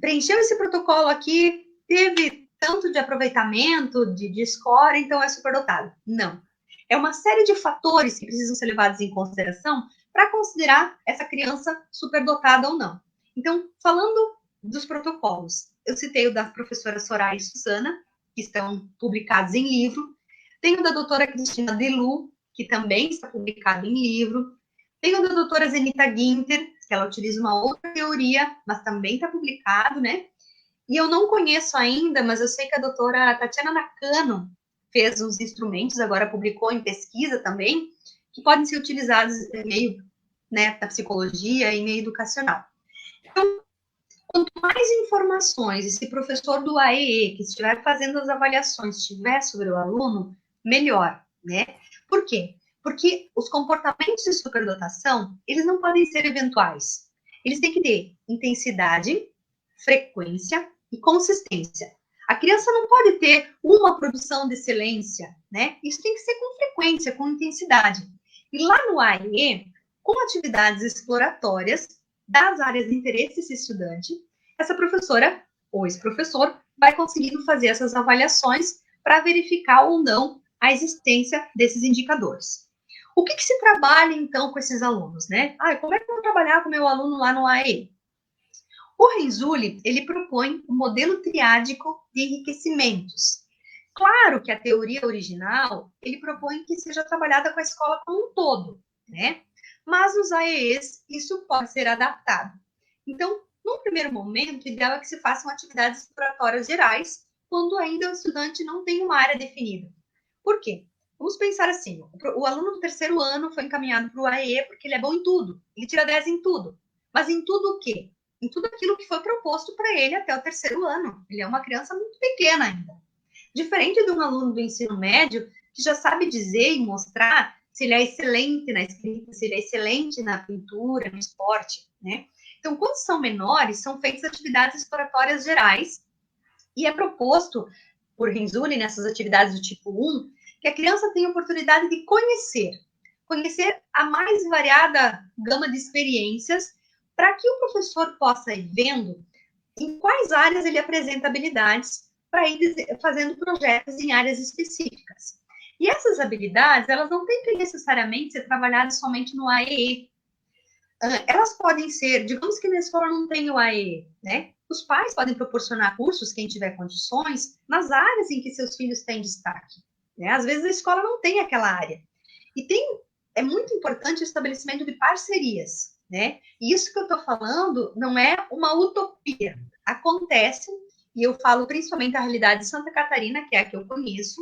preencheu esse protocolo aqui, teve tanto de aproveitamento, de score, então é superdotado. Não. É uma série de fatores que precisam ser levados em consideração para considerar essa criança superdotada ou não. Então, falando dos protocolos, eu citei o da professora Soraya e Suzana, que estão publicados em livro. Tem o da doutora Cristina Delu, que também está publicado em livro. Tem o da doutora Zenita Ginter, que ela utiliza uma outra teoria, mas também está publicado, né? E eu não conheço ainda, mas eu sei que a doutora Tatiana Nakano fez uns instrumentos, agora publicou em pesquisa também, que podem ser utilizados em meio, né, da psicologia e meio educacional. Então, quanto mais informações esse professor do AEE, que estiver fazendo as avaliações, tiver sobre o aluno, melhor, né? Por quê? Porque os comportamentos de superdotação, eles não podem ser eventuais. Eles têm que ter intensidade, frequência e consistência. A criança não pode ter uma produção de excelência, né? Isso tem que ser com frequência, com intensidade. E lá no AE, com atividades exploratórias das áreas de interesse desse estudante, essa professora ou esse professor vai conseguindo fazer essas avaliações para verificar ou não a existência desses indicadores. O que se trabalha, então, com esses alunos, né? Como é que eu vou trabalhar com o meu aluno lá no AE? O Renzulli, ele propõe um modelo triádico de enriquecimentos. Claro que a teoria original, ele propõe que seja trabalhada com a escola como um todo, né? Mas nos AEEs, isso pode ser adaptado. Então, num primeiro momento, o ideal é que se façam atividades exploratórias gerais, quando ainda o estudante não tem uma área definida. Por quê? Vamos pensar assim, o aluno do terceiro ano foi encaminhado para o AEE porque ele é bom em tudo, ele tira 10 em tudo. Mas em tudo o quê? Em tudo aquilo que foi proposto para ele até o terceiro ano. Ele é uma criança muito pequena ainda. Diferente de um aluno do ensino médio, que já sabe dizer e mostrar se ele é excelente na escrita, se ele é excelente na pintura, no esporte, né? Então, quando são menores, são feitas atividades exploratórias gerais e é proposto por Renzulli, nessas atividades do tipo 1, que a criança tenha oportunidade de conhecer a mais variada gama de experiências para que o professor possa ir vendo em quais áreas ele apresenta habilidades para ir fazendo projetos em áreas específicas. E essas habilidades, elas não têm que necessariamente ser trabalhadas somente no AEE. Elas podem ser, digamos que na escola não tem o AEE, né? Os pais podem proporcionar cursos, quem tiver condições, nas áreas em que seus filhos têm destaque. Né? Às vezes a escola não tem aquela área. E é muito importante o estabelecimento de parcerias, né? E isso que eu estou falando não é uma utopia. Acontece, e eu falo principalmente a realidade de Santa Catarina, que é a que eu conheço.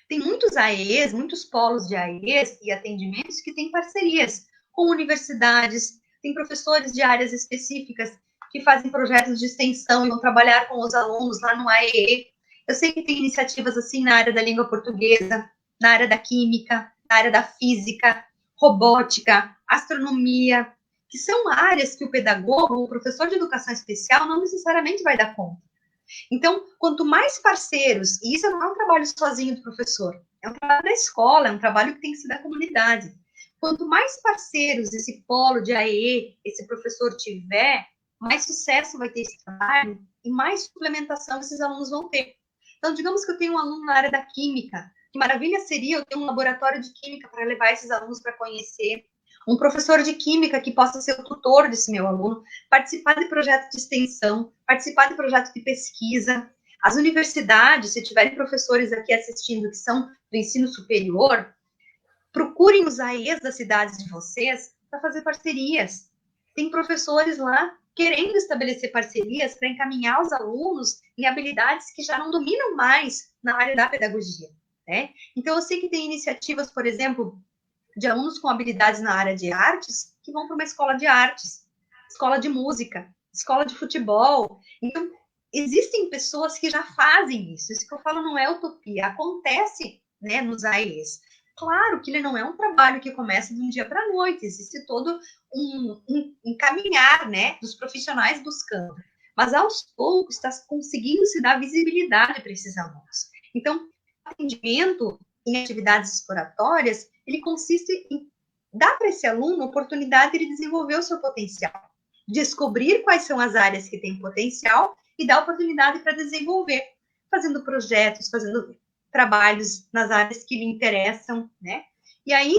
Tem muitos AEs, muitos polos de AEs e atendimentos que têm parcerias com universidades, tem professores de áreas específicas que fazem projetos de extensão e vão trabalhar com os alunos lá no AEE. Eu sei que tem iniciativas assim na área da língua portuguesa, na área da química, na área da física, robótica, astronomia, que são áreas que o pedagogo, o professor de educação especial, não necessariamente vai dar conta. Então, quanto mais parceiros, e isso não é um trabalho sozinho do professor, é um trabalho da escola, é um trabalho que tem que ser da comunidade. Quanto mais parceiros esse polo de AE, esse professor tiver, mais sucesso vai ter esse trabalho e mais suplementação esses alunos vão ter. Então, digamos que eu tenho um aluno na área da química, que maravilha seria eu ter um laboratório de química para levar esses alunos para conhecer, um professor de química que possa ser o tutor desse meu aluno, participar de projeto de extensão, participar de projeto de pesquisa. As universidades, se tiverem professores aqui assistindo que são do ensino superior, procurem os AEs das cidades de vocês para fazer parcerias. Tem professores lá querendo estabelecer parcerias para encaminhar os alunos em habilidades que já não dominam mais na área da pedagogia, né? Então, eu sei que tem iniciativas, por exemplo, de alunos com habilidades na área de artes que vão para uma escola de artes, escola de música, escola de futebol. Então, existem pessoas que já fazem isso. Isso que eu falo não é utopia, acontece, né, nos AEs. Claro que ele não é um trabalho que começa de um dia para a noite, existe todo um caminhar, né, dos profissionais buscando. Mas, aos poucos, está conseguindo se dar visibilidade para esses alunos. Então, o atendimento em atividades exploratórias, ele consiste em dar para esse aluno a oportunidade de desenvolver o seu potencial, descobrir quais são as áreas que têm potencial e dar oportunidade para desenvolver, fazendo projetos, fazendo trabalhos nas áreas que lhe interessam, né? E aí,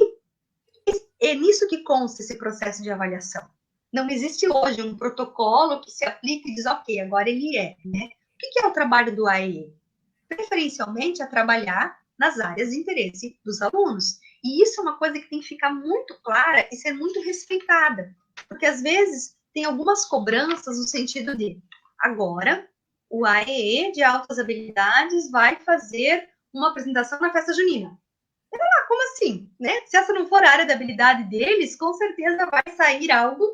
é nisso que consta esse processo de avaliação. Não existe hoje um protocolo que se aplica e diz, ok, agora ele é, né? O que é o trabalho do AE? Preferencialmente a trabalhar nas áreas de interesse dos alunos. E isso é uma coisa que tem que ficar muito clara e ser muito respeitada. Porque, às vezes, tem algumas cobranças no sentido de, agora, o AEE de altas habilidades vai fazer uma apresentação na festa junina. Como assim? Né? Se essa não for a área da habilidade deles, com certeza vai sair algo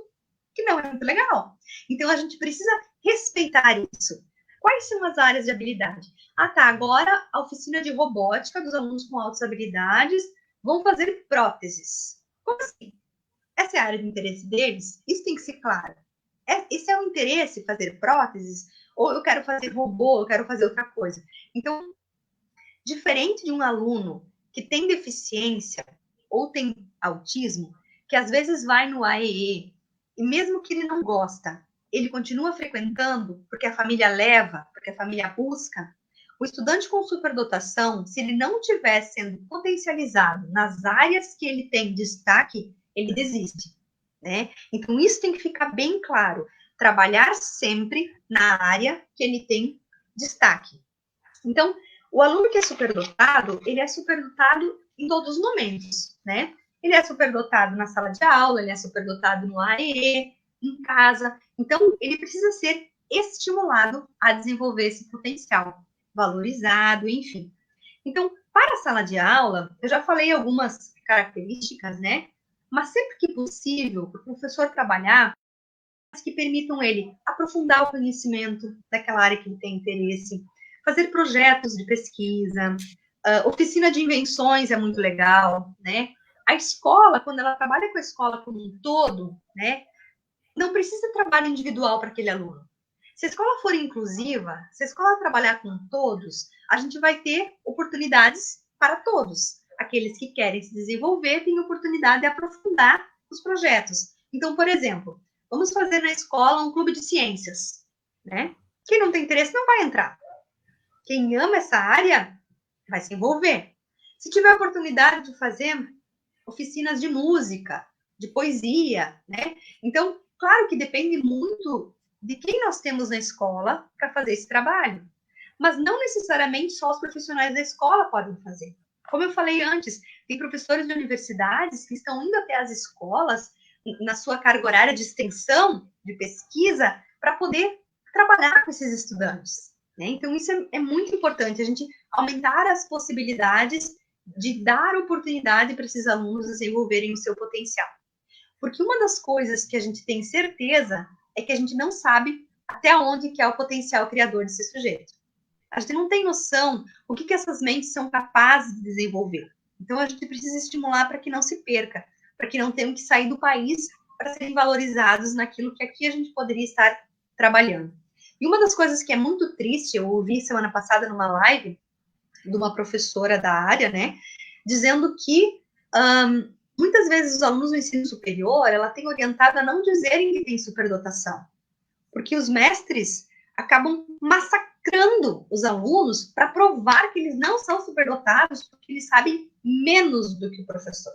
que não é muito legal. Então, a gente precisa respeitar isso. Quais são as áreas de habilidade? Tá, agora a oficina de robótica dos alunos com altas habilidades vão fazer próteses. Como assim? Essa é a área de interesse deles? Isso tem que ser claro. esse é o interesse, fazer próteses, ou eu quero fazer robô, eu quero fazer outra coisa. Então, diferente de um aluno que tem deficiência ou tem autismo, que às vezes vai no AEE, e mesmo que ele não gosta, ele continua frequentando porque a família leva, porque a família busca. O estudante com superdotação, se ele não estiver sendo potencializado nas áreas que ele tem destaque, ele desiste, né? Então, isso tem que ficar bem claro. Trabalhar sempre na área que ele tem destaque. Então, o aluno que é superdotado, ele é superdotado em todos os momentos, né? Ele é superdotado na sala de aula, ele é superdotado no AEE, em casa. Então, ele precisa ser estimulado a desenvolver esse potencial, valorizado, enfim. Então, para a sala de aula, eu já falei algumas características, né? Mas sempre que possível, o professor trabalhar que permitam ele aprofundar o conhecimento daquela área que ele tem interesse, fazer projetos de pesquisa, oficina de invenções é muito legal, né? A escola, quando ela trabalha com a escola como um todo, né, não precisa de trabalho individual para aquele aluno. Se a escola for inclusiva, se a escola trabalhar com todos, a gente vai ter oportunidades para todos. Aqueles que querem se desenvolver têm oportunidade de aprofundar os projetos. Então, por exemplo, vamos fazer na escola um clube de ciências, né? Quem não tem interesse não vai entrar. Quem ama essa área vai se envolver. Se tiver oportunidade de fazer oficinas de música, de poesia, né? Então, claro que depende muito de quem nós temos na escola para fazer esse trabalho. Mas não necessariamente só os profissionais da escola podem fazer. Como eu falei antes, tem professores de universidades que estão indo até as escolas na sua carga horária de extensão, de pesquisa, para poder trabalhar com esses estudantes. Né? Então, isso é muito importante, a gente aumentar as possibilidades de dar oportunidade para esses alunos desenvolverem o seu potencial. Porque uma das coisas que a gente tem certeza é que a gente não sabe até onde que é o potencial criador desse sujeito. A gente não tem noção o que essas mentes são capazes de desenvolver. Então, a gente precisa estimular para que não se perca, para que não tenham que sair do país para serem valorizados naquilo que aqui a gente poderia estar trabalhando. E uma das coisas que é muito triste, eu ouvi semana passada numa live de uma professora da área, né, dizendo que muitas vezes os alunos do ensino superior, ela tem orientado a não dizerem que tem superdotação, porque os mestres acabam massacrando os alunos para provar que eles não são superdotados, porque eles sabem menos do que o professor,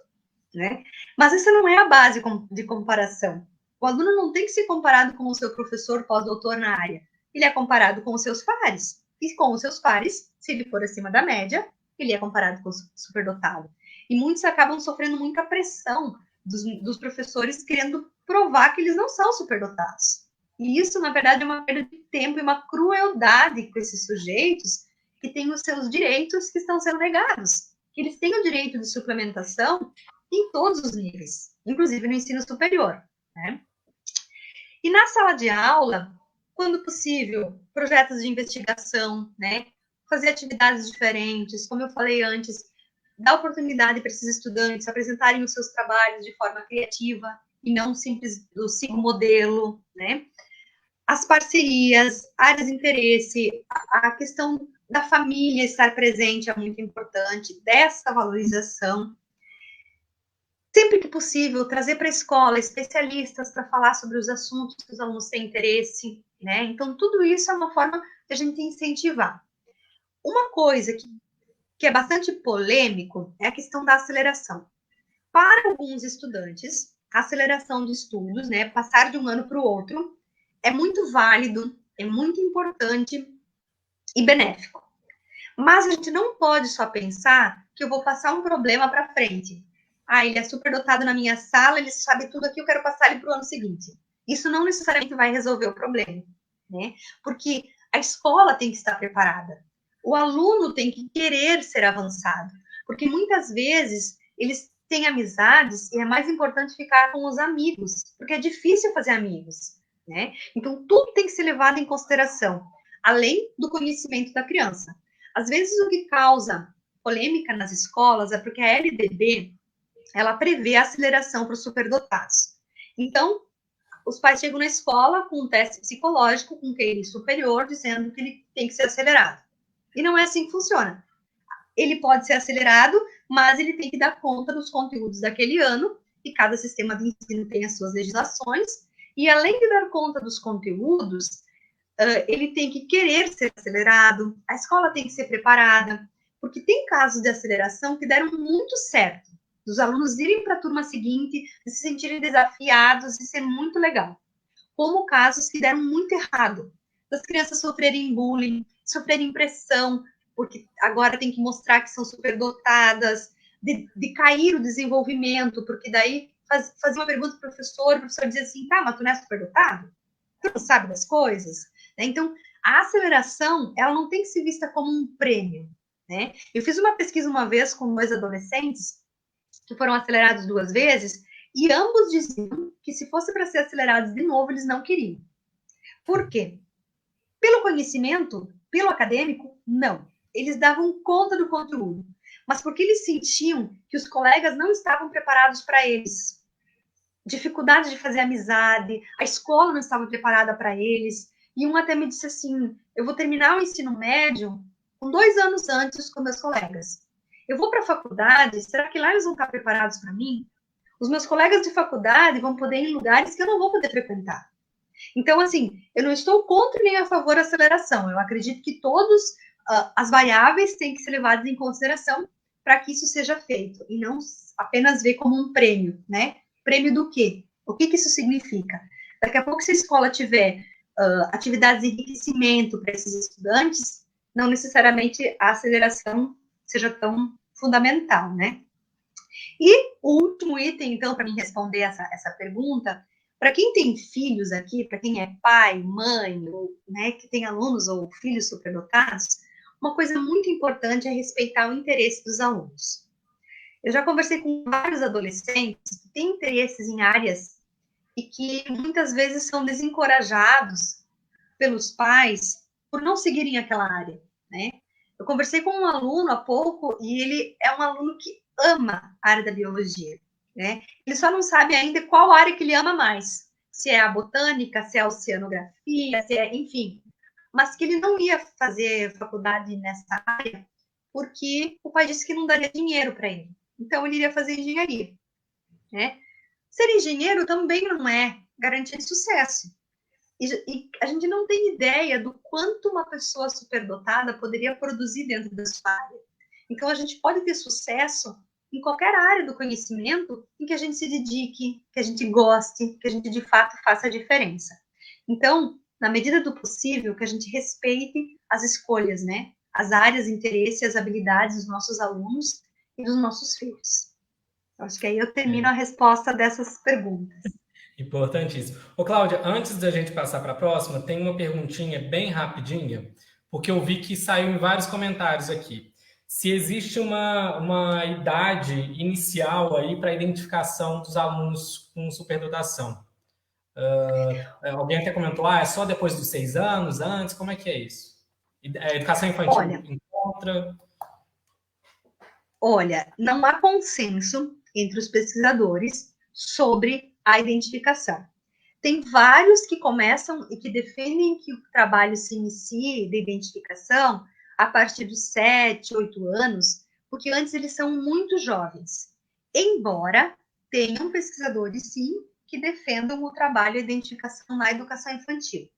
né? Mas essa não é a base de comparação. O aluno não tem que ser comparado com o seu professor pós-doutor na área. Ele é comparado com os seus pares. E com os seus pares, se ele for acima da média, ele é comparado com o superdotado. E muitos acabam sofrendo muita pressão dos professores querendo provar que eles não são superdotados. E isso, na verdade, é uma perda de tempo e uma crueldade com esses sujeitos que têm os seus direitos que estão sendo negados. Eles têm o direito de suplementação em todos os níveis, inclusive no ensino superior, né? E na sala de aula, quando possível, projetos de investigação, né? Fazer atividades diferentes, como eu falei antes, dar oportunidade para esses estudantes apresentarem os seus trabalhos de forma criativa e não simples do signo modelo, né? As parcerias, áreas de interesse, a questão da família estar presente é muito importante, dessa valorização. Sempre que possível, trazer para a escola especialistas para falar sobre os assuntos que os alunos têm interesse, né? Então, tudo isso é uma forma de a gente incentivar. Uma coisa que é bastante polêmico é a questão da aceleração. Para alguns estudantes, a aceleração de estudos, né, passar de um ano para o outro, é muito válido, é muito importante e benéfico. Mas a gente não pode só pensar que eu vou passar um problema para frente. Ah, ele é superdotado na minha sala, ele sabe tudo aqui, eu quero passar ele para o ano seguinte. Isso não necessariamente vai resolver o problema, né? Porque a escola tem que estar preparada. O aluno tem que querer ser avançado. Porque muitas vezes eles têm amizades e é mais importante ficar com os amigos, porque é difícil fazer amigos, né? Então, tudo tem que ser levado em consideração, além do conhecimento da criança. Às vezes, o que causa polêmica nas escolas é porque a LDB, ela prevê a aceleração para os superdotados. Então, os pais chegam na escola com um teste psicológico com QI superior, dizendo que ele tem que ser acelerado. E não é assim que funciona. Ele pode ser acelerado, mas ele tem que dar conta dos conteúdos daquele ano, e cada sistema de ensino tem as suas legislações, e além de dar conta dos conteúdos, ele tem que querer ser acelerado, a escola tem que ser preparada, porque tem casos de aceleração que deram muito certo, dos alunos irem para a turma seguinte, de se sentirem desafiados, e ser muito legal. Como casos que deram muito errado, das crianças sofrerem bullying, sofrerem pressão, porque agora tem que mostrar que são superdotadas, de cair o desenvolvimento, porque daí fazia uma pergunta para o professor dizia assim, tá, mas tu não é superdotado? Tu não sabe das coisas? Né? Então, a aceleração, ela não tem que ser vista como um prêmio, né? Eu fiz uma pesquisa uma vez com 2 adolescentes que foram acelerados 2 vezes, e ambos diziam que se fosse para ser acelerados de novo, eles não queriam. Por quê? Pelo conhecimento, pelo acadêmico, não. Eles davam conta do conteúdo, mas porque eles sentiam que os colegas não estavam preparados para eles. Dificuldade de fazer amizade, a escola não estava preparada para eles, e um até me disse assim, eu vou terminar o ensino médio com 2 anos antes com meus colegas. Eu vou para a faculdade, será que lá eles vão estar preparados para mim? Os meus colegas de faculdade vão poder ir em lugares que eu não vou poder frequentar. Então, assim, eu não estou contra nem a favor da aceleração. Eu acredito que todas as variáveis têm que ser levadas em consideração para que isso seja feito, e não apenas ver como um prêmio, né? Prêmio do quê? O que isso significa? Daqui a pouco, se a escola tiver atividades de enriquecimento para esses estudantes, não necessariamente a aceleração seja tão fundamental, né? E o último item, então, para me responder essa pergunta, para quem tem filhos aqui, para quem é pai, mãe, ou, né, que tem alunos ou filhos superdotados, uma coisa muito importante é respeitar o interesse dos alunos. Eu já conversei com vários adolescentes que têm interesses em áreas e que muitas vezes são desencorajados pelos pais por não seguirem aquela área, né? Eu conversei com um aluno há pouco e ele é um aluno que ama a área da biologia, né? Ele só não sabe ainda qual área que ele ama mais, se é a botânica, se é a oceanografia, se é, enfim, mas que ele não ia fazer faculdade nessa área porque o pai disse que não daria dinheiro para ele. Então ele iria fazer engenharia, né? Ser engenheiro também não é garantia de sucesso. E a gente não tem ideia do quanto uma pessoa superdotada poderia produzir dentro da sua área. Então, a gente pode ter sucesso em qualquer área do conhecimento em que a gente se dedique, que a gente goste, que a gente, de fato, faça a diferença. Então, na medida do possível, que a gente respeite as escolhas, né? As áreas, interesses, as habilidades dos nossos alunos e dos nossos filhos. Acho que aí eu termino a resposta dessas perguntas. Importantíssimo. Ô, Cláudia, antes da gente passar para a próxima, tem uma perguntinha bem rapidinha, porque eu vi que saiu em vários comentários aqui. Se existe uma idade inicial aí para a identificação dos alunos com superdotação. Alguém até comentou, é só depois dos 6 anos, antes? Como é que é isso? A educação infantil encontra? Olha, não há consenso entre os pesquisadores sobre a identificação. Tem vários que começam e que defendem que o trabalho se inicie de identificação a partir dos 7, 8 anos, porque antes eles são muito jovens. Embora tenham pesquisadores, sim, que defendam o trabalho de identificação na educação infantil.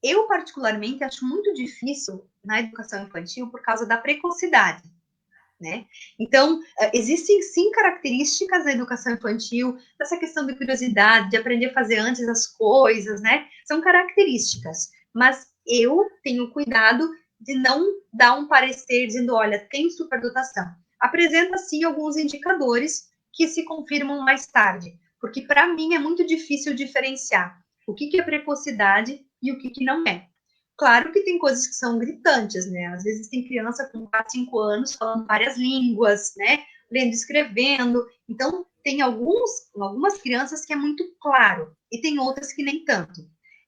Eu, particularmente, acho muito difícil na educação infantil por causa da precocidade. Né? Então, existem sim características da educação infantil, dessa questão de curiosidade, de aprender a fazer antes as coisas, né? São características, mas eu tenho cuidado de não dar um parecer dizendo, olha, tem superdotação. Apresenta sim alguns indicadores que se confirmam mais tarde, porque para mim é muito difícil diferenciar o que é precocidade e o que não é. Claro que tem coisas que são gritantes, né? Às vezes tem criança com 4, 5 anos falando várias línguas, né? Lendo e escrevendo. Então, tem algumas crianças que é muito claro e tem outras que nem tanto.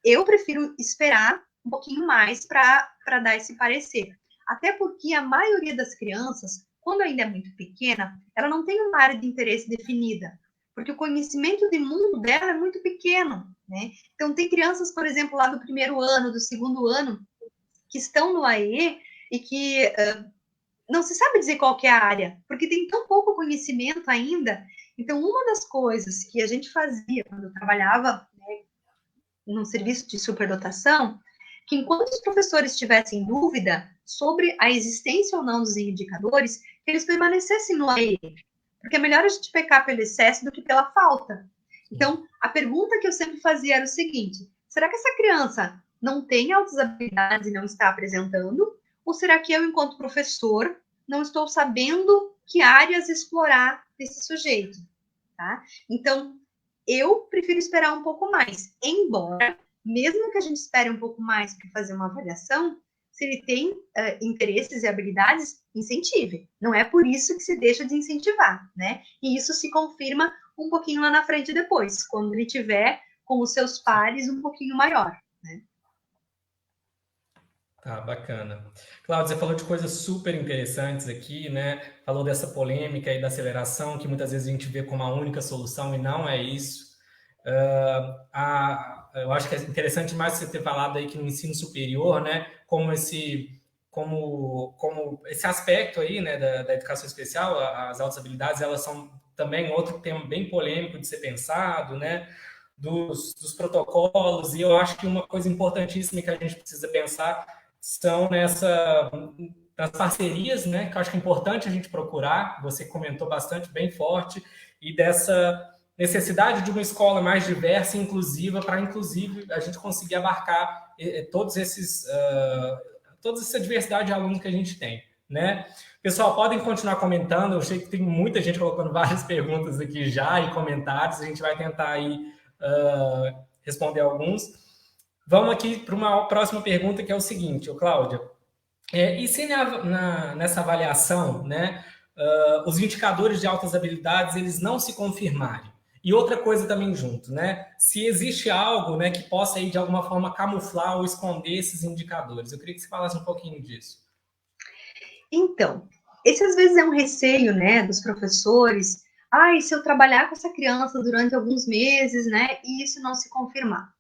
Eu prefiro esperar um pouquinho mais para dar esse parecer. Até porque a maioria das crianças, quando ainda é muito pequena, ela não tem uma área de interesse definida. porque o conhecimento de mundo dela é muito pequeno, né? Então, tem crianças, por exemplo, lá do primeiro ano, do segundo ano, que estão no AE e que não se sabe dizer qual que é a área, porque tem tão pouco conhecimento ainda. Então, uma das coisas que a gente fazia quando eu trabalhava, né, num serviço de superdotação, que enquanto os professores tivessem dúvida sobre a existência ou não dos indicadores, que eles permanecessem no AE, porque é melhor a gente pecar pelo excesso do que pela falta. Então, a pergunta que eu sempre fazia era o seguinte: será que essa criança não tem altas habilidades e não está apresentando? Ou será que eu, enquanto professor, não estou sabendo que áreas explorar desse sujeito? Tá? Então, eu prefiro esperar um pouco mais, embora, mesmo que a gente espere um pouco mais para fazer uma avaliação, se ele tem interesses e habilidades, incentive. Não é por isso que se deixa de incentivar, né? E isso se confirma um pouquinho lá na frente depois, quando ele tiver com os seus pares um pouquinho maior, né? Tá, bacana. Cláudia, você falou de coisas super interessantes aqui, né? Falou dessa polêmica e da aceleração, que muitas vezes a gente vê como a única solução e não é isso. Eu acho que é interessante mais você ter falado aí que no ensino superior, né, como esse aspecto aí, né, da educação especial, as altas habilidades, elas são também outro tema bem polêmico de ser pensado, né, dos protocolos, e eu acho que uma coisa importantíssima que a gente precisa pensar são nas parcerias, né, que eu acho que é importante a gente procurar, você comentou bastante, bem forte, e dessa necessidade de uma escola mais diversa e inclusiva para, inclusive, a gente conseguir abarcar toda essa diversidade de alunos que a gente tem, né? Pessoal, podem continuar comentando, eu sei que tem muita gente colocando várias perguntas aqui já e comentários, a gente vai tentar aí responder alguns. Vamos aqui para uma próxima pergunta, que é o seguinte, Cláudia, e se nessa avaliação, né, os indicadores de altas habilidades eles não se confirmarem? E outra coisa também junto, né? Se existe algo, né, que possa aí de alguma forma camuflar ou esconder esses indicadores. Eu queria que você falasse um pouquinho disso. Então, esse às vezes é um receio, né, dos professores. Ah, e se eu trabalhar com essa criança durante alguns meses, né, e isso não se confirmar?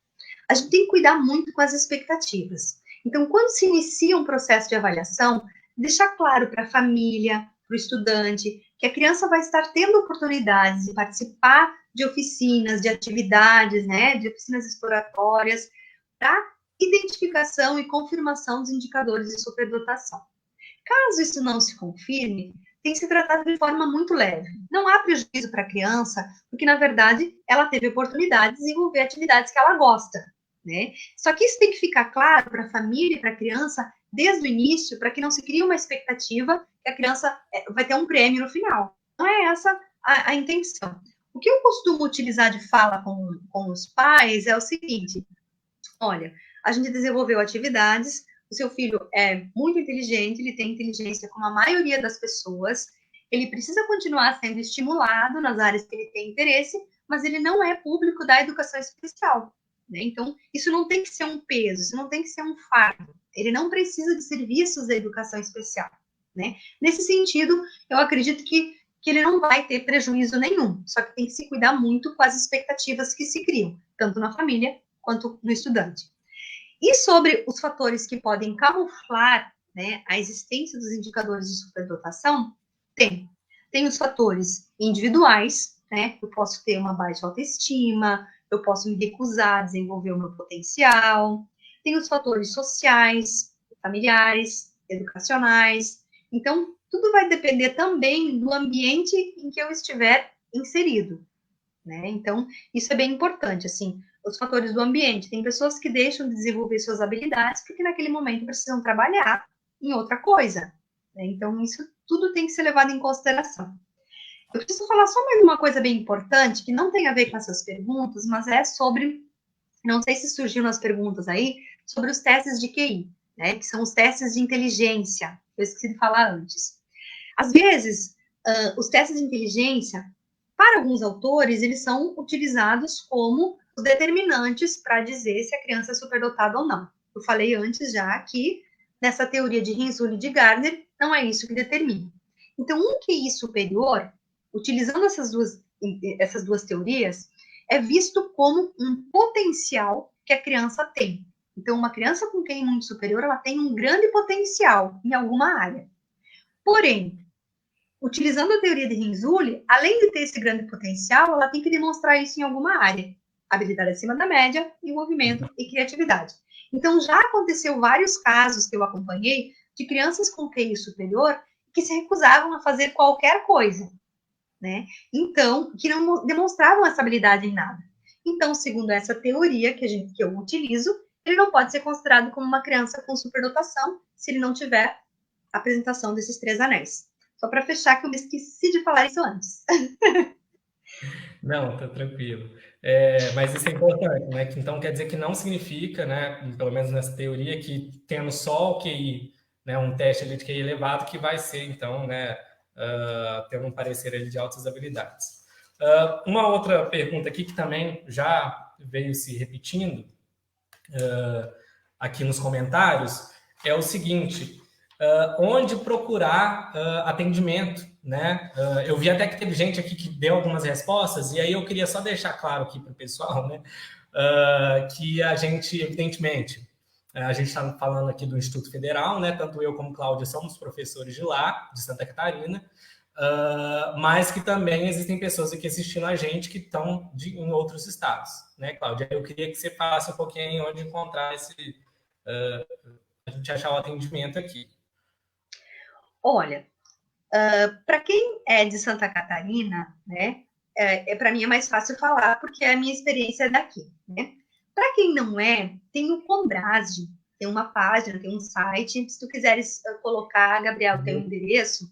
A gente tem que cuidar muito com as expectativas. Então, quando se inicia um processo de avaliação, deixar claro para a família, para o estudante, que a criança vai estar tendo oportunidades de participar de oficinas, de atividades, né, de oficinas exploratórias, para identificação e confirmação dos indicadores de superdotação. Caso isso não se confirme, tem que ser tratado de forma muito leve. Não há prejuízo para a criança, porque, na verdade, ela teve oportunidade de desenvolver atividades que ela gosta, né? Só que isso tem que ficar claro para a família e para a criança desde o início, para que não se crie uma expectativa que a criança vai ter um prêmio no final. Não é essa a intenção. O que eu costumo utilizar de fala com os pais é o seguinte: olha, a gente desenvolveu atividades, o seu filho é muito inteligente, ele tem inteligência como a maioria das pessoas, ele precisa continuar sendo estimulado nas áreas que ele tem interesse, mas ele não é público da educação especial, né? Então, isso não tem que ser um peso, isso não tem que ser um fardo, ele não precisa de serviços da educação especial, né? Nesse sentido, eu acredito que ele não vai ter prejuízo nenhum, só que tem que se cuidar muito com as expectativas que se criam, tanto na família quanto no estudante. E sobre os fatores que podem camuflar, né, a existência dos indicadores de superdotação, tem os fatores individuais, né? Eu posso ter uma baixa autoestima, eu posso me recusar a desenvolver o meu potencial. Tem os fatores sociais, familiares, educacionais. Então, tudo vai depender também do ambiente em que eu estiver inserido, né? Então, isso é bem importante, assim, os fatores do ambiente. Tem pessoas que deixam de desenvolver suas habilidades porque naquele momento precisam trabalhar em outra coisa, né? Então, isso tudo tem que ser levado em consideração. Eu preciso falar só mais uma coisa bem importante, que não tem a ver com essas perguntas, mas é sobre, não sei se surgiu nas perguntas aí, sobre os testes de QI, né? Que são os testes de inteligência, eu esqueci de falar antes. Às vezes, os testes de inteligência, para alguns autores, eles são utilizados como os determinantes para dizer se a criança é superdotada ou não. Eu falei antes já que, nessa teoria de Hinsula e de Gardner, não é isso que determina. Então, um QI superior, utilizando essas duas essas duas teorias, é visto como um potencial que a criança tem. Então, uma criança com QI muito superior, ela tem um grande potencial em alguma área. Porém, utilizando a teoria de Renzulli, além de ter esse grande potencial, ela tem que demonstrar isso em alguma área. Habilidade acima da média, e movimento e criatividade. Então, já aconteceu vários casos que eu acompanhei de crianças com QI superior que se recusavam a fazer qualquer coisa, né? Então, que não demonstravam essa habilidade em nada. Então, segundo essa teoria que eu utilizo, ele não pode ser considerado como uma criança com superdotação se ele não tiver a apresentação desses 3 anéis. Só para fechar, que eu me esqueci de falar isso antes. Não, tá tranquilo. Mas isso é importante, né? Então quer dizer que não significa, né? Pelo menos nessa teoria, que tendo só o QI, né? Um teste ali de QI elevado, que vai ser, então, né? Tendo um parecer ali de altas habilidades. Uma outra pergunta aqui que também já veio se repetindo aqui nos comentários é o seguinte: onde procurar atendimento, né? Eu vi até que teve gente aqui que deu algumas respostas, e aí eu queria só deixar claro aqui para o pessoal, né? Que a gente, evidentemente, a gente está falando aqui do Instituto Federal, né? Tanto eu como Cláudia somos professores de lá, de Santa Catarina, mas que também existem pessoas aqui assistindo a gente que estão em outros estados, né, Cláudia? Eu queria que você falasse um pouquinho onde encontrar a gente achar o atendimento aqui. Olha, para quem é de Santa Catarina, né, para mim é mais fácil falar, porque a minha experiência é daqui, né? Para quem não é, tem o Combrasde, tem uma página, tem um site, se tu quiseres colocar, Gabriel, teu endereço,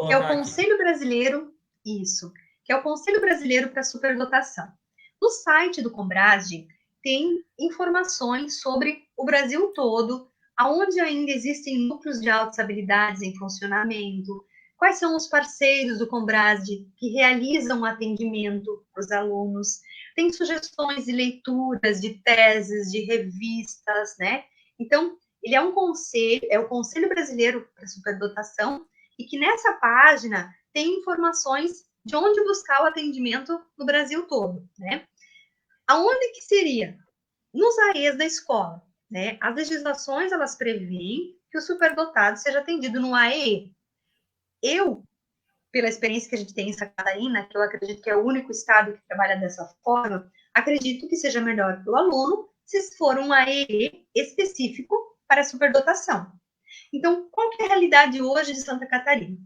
que é o Conselho Brasileiro, isso, que é o Conselho Brasileiro para Superdotação. No site do Combrasde tem informações sobre o Brasil todo, aonde ainda existem núcleos de altas habilidades em funcionamento, quais são os parceiros do Combrasde que realizam atendimento para os alunos, tem sugestões de leituras, de teses, de revistas, né? Então, ele é um conselho, é o Conselho Brasileiro para Superdotação, e que nessa página tem informações de onde buscar o atendimento no Brasil todo, né? Aonde que seria? Nos AEs da escola, né? As legislações, elas prevêem que o superdotado seja atendido no AEE. Eu, pela experiência que a gente tem em Santa Catarina, que eu acredito que é o único estado que trabalha dessa forma, acredito que seja melhor para o aluno se for um AEE específico para superdotação. Então, qual que é a realidade hoje de Santa Catarina?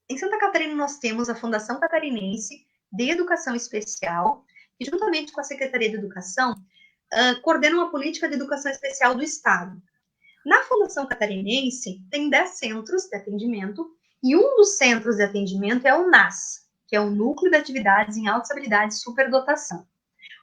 Em Santa Catarina, nós temos a Fundação Catarinense de Educação Especial, que, juntamente com a Secretaria de Educação, coordena uma política de educação especial do Estado. Na Fundação Catarinense, tem 10 centros de atendimento, e um dos centros de atendimento é o NAS, que é o Núcleo de Atividades em Altas Habilidades e Superdotação.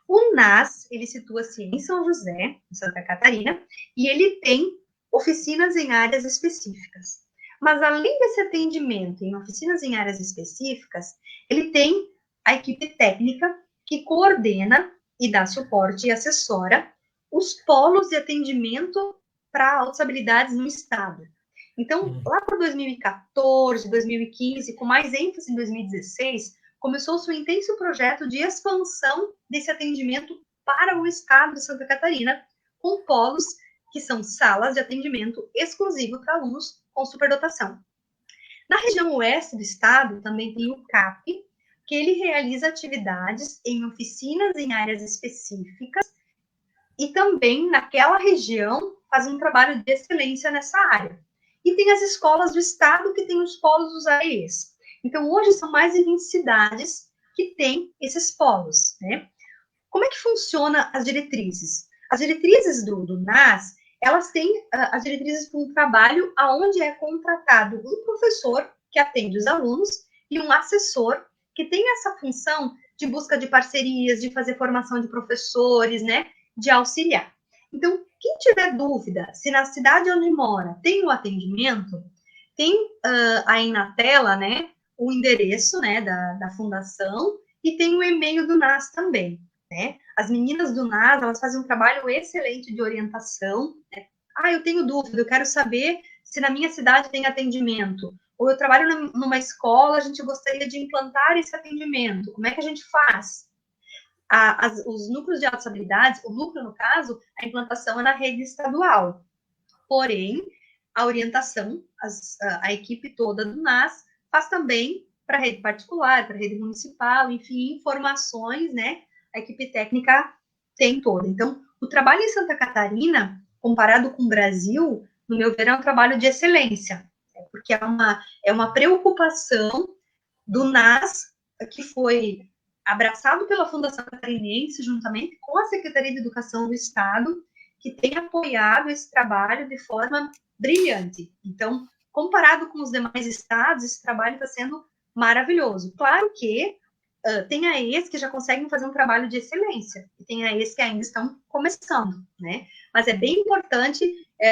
O NAS, ele situa-se em São José, em Santa Catarina, e ele tem oficinas em áreas específicas. Mas, além desse atendimento em oficinas em áreas específicas, ele tem a equipe técnica que coordena e dá suporte e assessora os polos de atendimento para altas habilidades no estado. Então, lá para 2014, 2015, com mais ênfase em 2016, começou-se um intenso projeto de expansão desse atendimento para o estado de Santa Catarina, com polos que são salas de atendimento exclusivo para alunos com superdotação. Na região oeste do estado, também tem o CAP, que ele realiza atividades em oficinas em áreas específicas e também, naquela região, faz um trabalho de excelência nessa área. E tem as escolas do estado que têm os polos dos AEs. Então, hoje são mais de 20 cidades que têm esses polos, né? Como é que funciona as diretrizes? As diretrizes do NAS, elas têm as diretrizes para um trabalho onde é contratado um professor que atende os alunos e um assessor que tem essa função de busca de parcerias, de fazer formação de professores, né, de auxiliar. Então, quem tiver dúvida se na cidade onde mora tem o atendimento, tem aí na tela, né, o endereço, né, da fundação e tem o e-mail do NAS também. Né? As meninas do NAS, elas fazem um trabalho excelente de orientação. Né? Eu tenho dúvida, eu quero saber se na minha cidade tem atendimento. ou eu trabalho numa escola, a gente gostaria de implantar esse atendimento, como é que a gente faz? Os núcleos de altas habilidades, o núcleo, no caso, a implantação é na rede estadual, porém, a orientação, a equipe toda do NAS faz também para a rede particular, para a rede municipal, enfim, informações, né? A equipe técnica tem toda. Então, o trabalho em Santa Catarina, comparado com o Brasil, no meu ver, é um trabalho de excelência, porque é uma preocupação do NAS que foi abraçado pela Fundação Catarinense, juntamente com a Secretaria de Educação do Estado, que tem apoiado esse trabalho de forma brilhante. Então, comparado com os demais estados, esse trabalho está sendo maravilhoso. Claro que tem AEs que já conseguem fazer um trabalho de excelência, e tem AEs que ainda estão começando, né? Mas é bem importante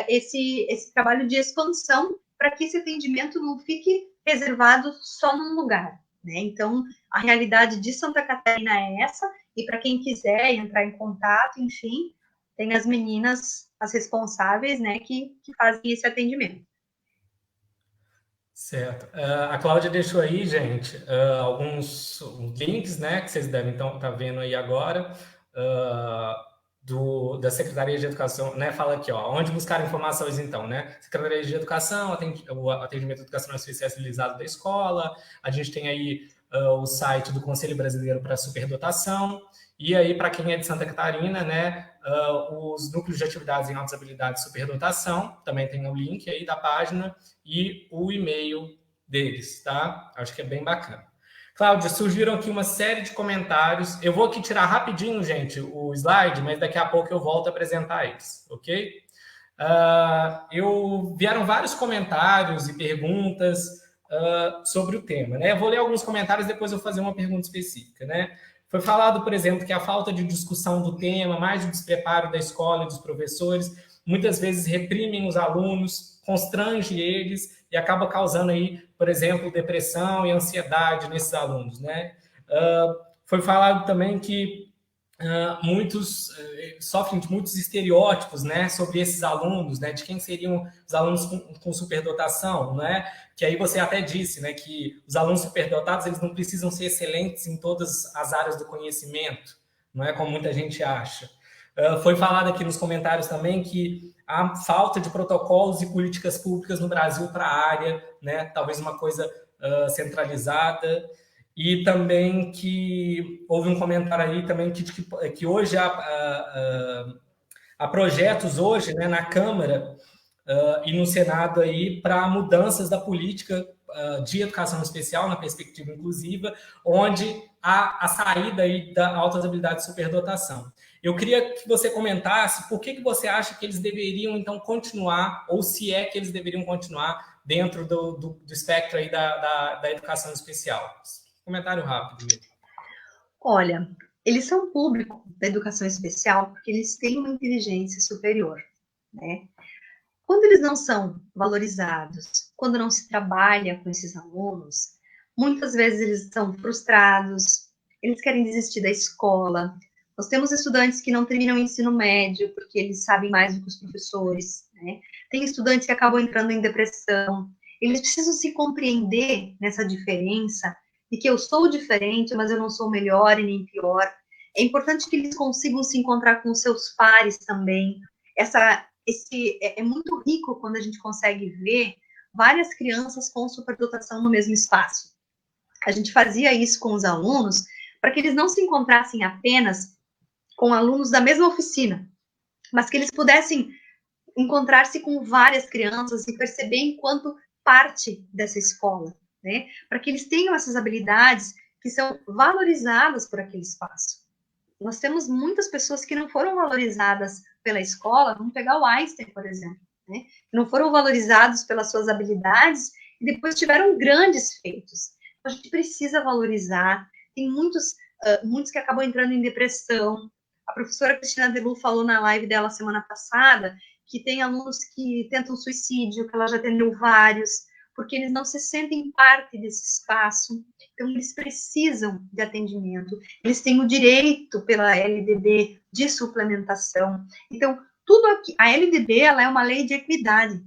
esse trabalho de expansão para que esse atendimento não fique reservado só num lugar, né? Então, a realidade de Santa Catarina é essa, e para quem quiser entrar em contato, enfim, tem as meninas, as responsáveis, né, que fazem esse atendimento. Certo. A Cláudia deixou aí, gente, alguns links, né, que vocês devem estar vendo aí agora, da Secretaria de Educação, né, fala aqui, ó, onde buscar informações, então, né, Secretaria de Educação, o atendimento educacional especializado da escola, a gente tem aí o site do Conselho Brasileiro para Superdotação, e aí, para quem é de Santa Catarina, né, os núcleos de atividades em altas habilidades de superdotação, também tem o link aí da página, e o e-mail deles, tá? Acho que é bem bacana. Cláudia, surgiram aqui uma série de comentários. Eu vou aqui tirar rapidinho, gente, o slide, mas daqui a pouco eu volto a apresentar eles, ok? Vieram vários comentários e perguntas sobre o tema, né? Eu vou ler alguns comentários, depois eu vou fazer uma pergunta específica, né? Foi falado, por exemplo, que a falta de discussão do tema, mais o despreparo da escola e dos professores, muitas vezes reprimem os alunos, constrange eles e acaba causando aí, por exemplo, depressão e ansiedade nesses alunos, né? Foi falado também que muitos sofrem de muitos estereótipos, né, sobre esses alunos, né, de quem seriam os alunos com superdotação, né, que aí você até disse, né, que os alunos superdotados eles não precisam ser excelentes em todas as áreas do conhecimento, não é como muita gente acha. Foi falado aqui nos comentários também que há falta de protocolos e políticas públicas no Brasil para a área, né, talvez uma coisa centralizada. E também que houve um comentário aí também que hoje há projetos hoje, né, na Câmara e no Senado aí para mudanças da política de educação especial na perspectiva inclusiva, onde há a saída aí da altas habilidades de superdotação. Eu queria que você comentasse por que você acha que eles deveriam, então, continuar, ou se é que eles deveriam continuar dentro do espectro aí da educação especial. Comentário rápido mesmo. Olha, eles são público da educação especial porque eles têm uma inteligência superior, né? Quando eles não são valorizados, quando não se trabalha com esses alunos, muitas vezes eles são frustrados, eles querem desistir da escola. Nós temos estudantes que não terminam o ensino médio porque eles sabem mais do que os professores, né? Tem estudantes que acabam entrando em depressão. Eles precisam se compreender nessa diferença de que eu sou diferente, mas eu não sou melhor e nem pior. É importante que eles consigam se encontrar com seus pares também. É muito rico quando a gente consegue ver várias crianças com superdotação no mesmo espaço. A gente fazia isso com os alunos para que eles não se encontrassem apenas com alunos da mesma oficina, mas que eles pudessem encontrar-se com várias crianças e perceber enquanto parte dessa escola, né? Para que eles tenham essas habilidades que são valorizadas por aquele espaço. Nós temos muitas pessoas que não foram valorizadas pela escola, vamos pegar o Einstein, por exemplo, né? Não foram valorizados pelas suas habilidades e depois tiveram grandes feitos. A gente precisa valorizar. Tem muitos que acabam entrando em depressão. A professora Cristina Delu falou na live dela semana passada que tem alunos que tentam suicídio, que ela já atendeu vários, porque eles não se sentem parte desse espaço. Então, eles precisam de atendimento. Eles têm o direito pela LDB de suplementação. Então, tudo aqui, a LDB, ela é uma lei de equidade.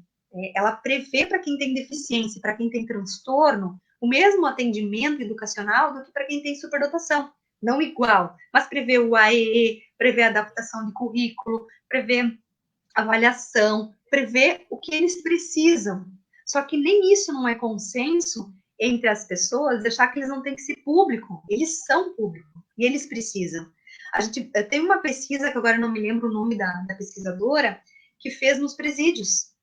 ela prevê para quem tem deficiência, para quem tem transtorno, o mesmo atendimento educacional do que para quem tem superdotação. Não igual, mas prevê o AEE, prevê a adaptação de currículo, prevê avaliação, prevê o que eles precisam. Só que nem isso não é consenso entre as pessoas, de achar que eles não têm que ser público. Eles são público e eles precisam. A gente tem uma pesquisa, que agora não me lembro o nome da pesquisadora, que fez nos presídios.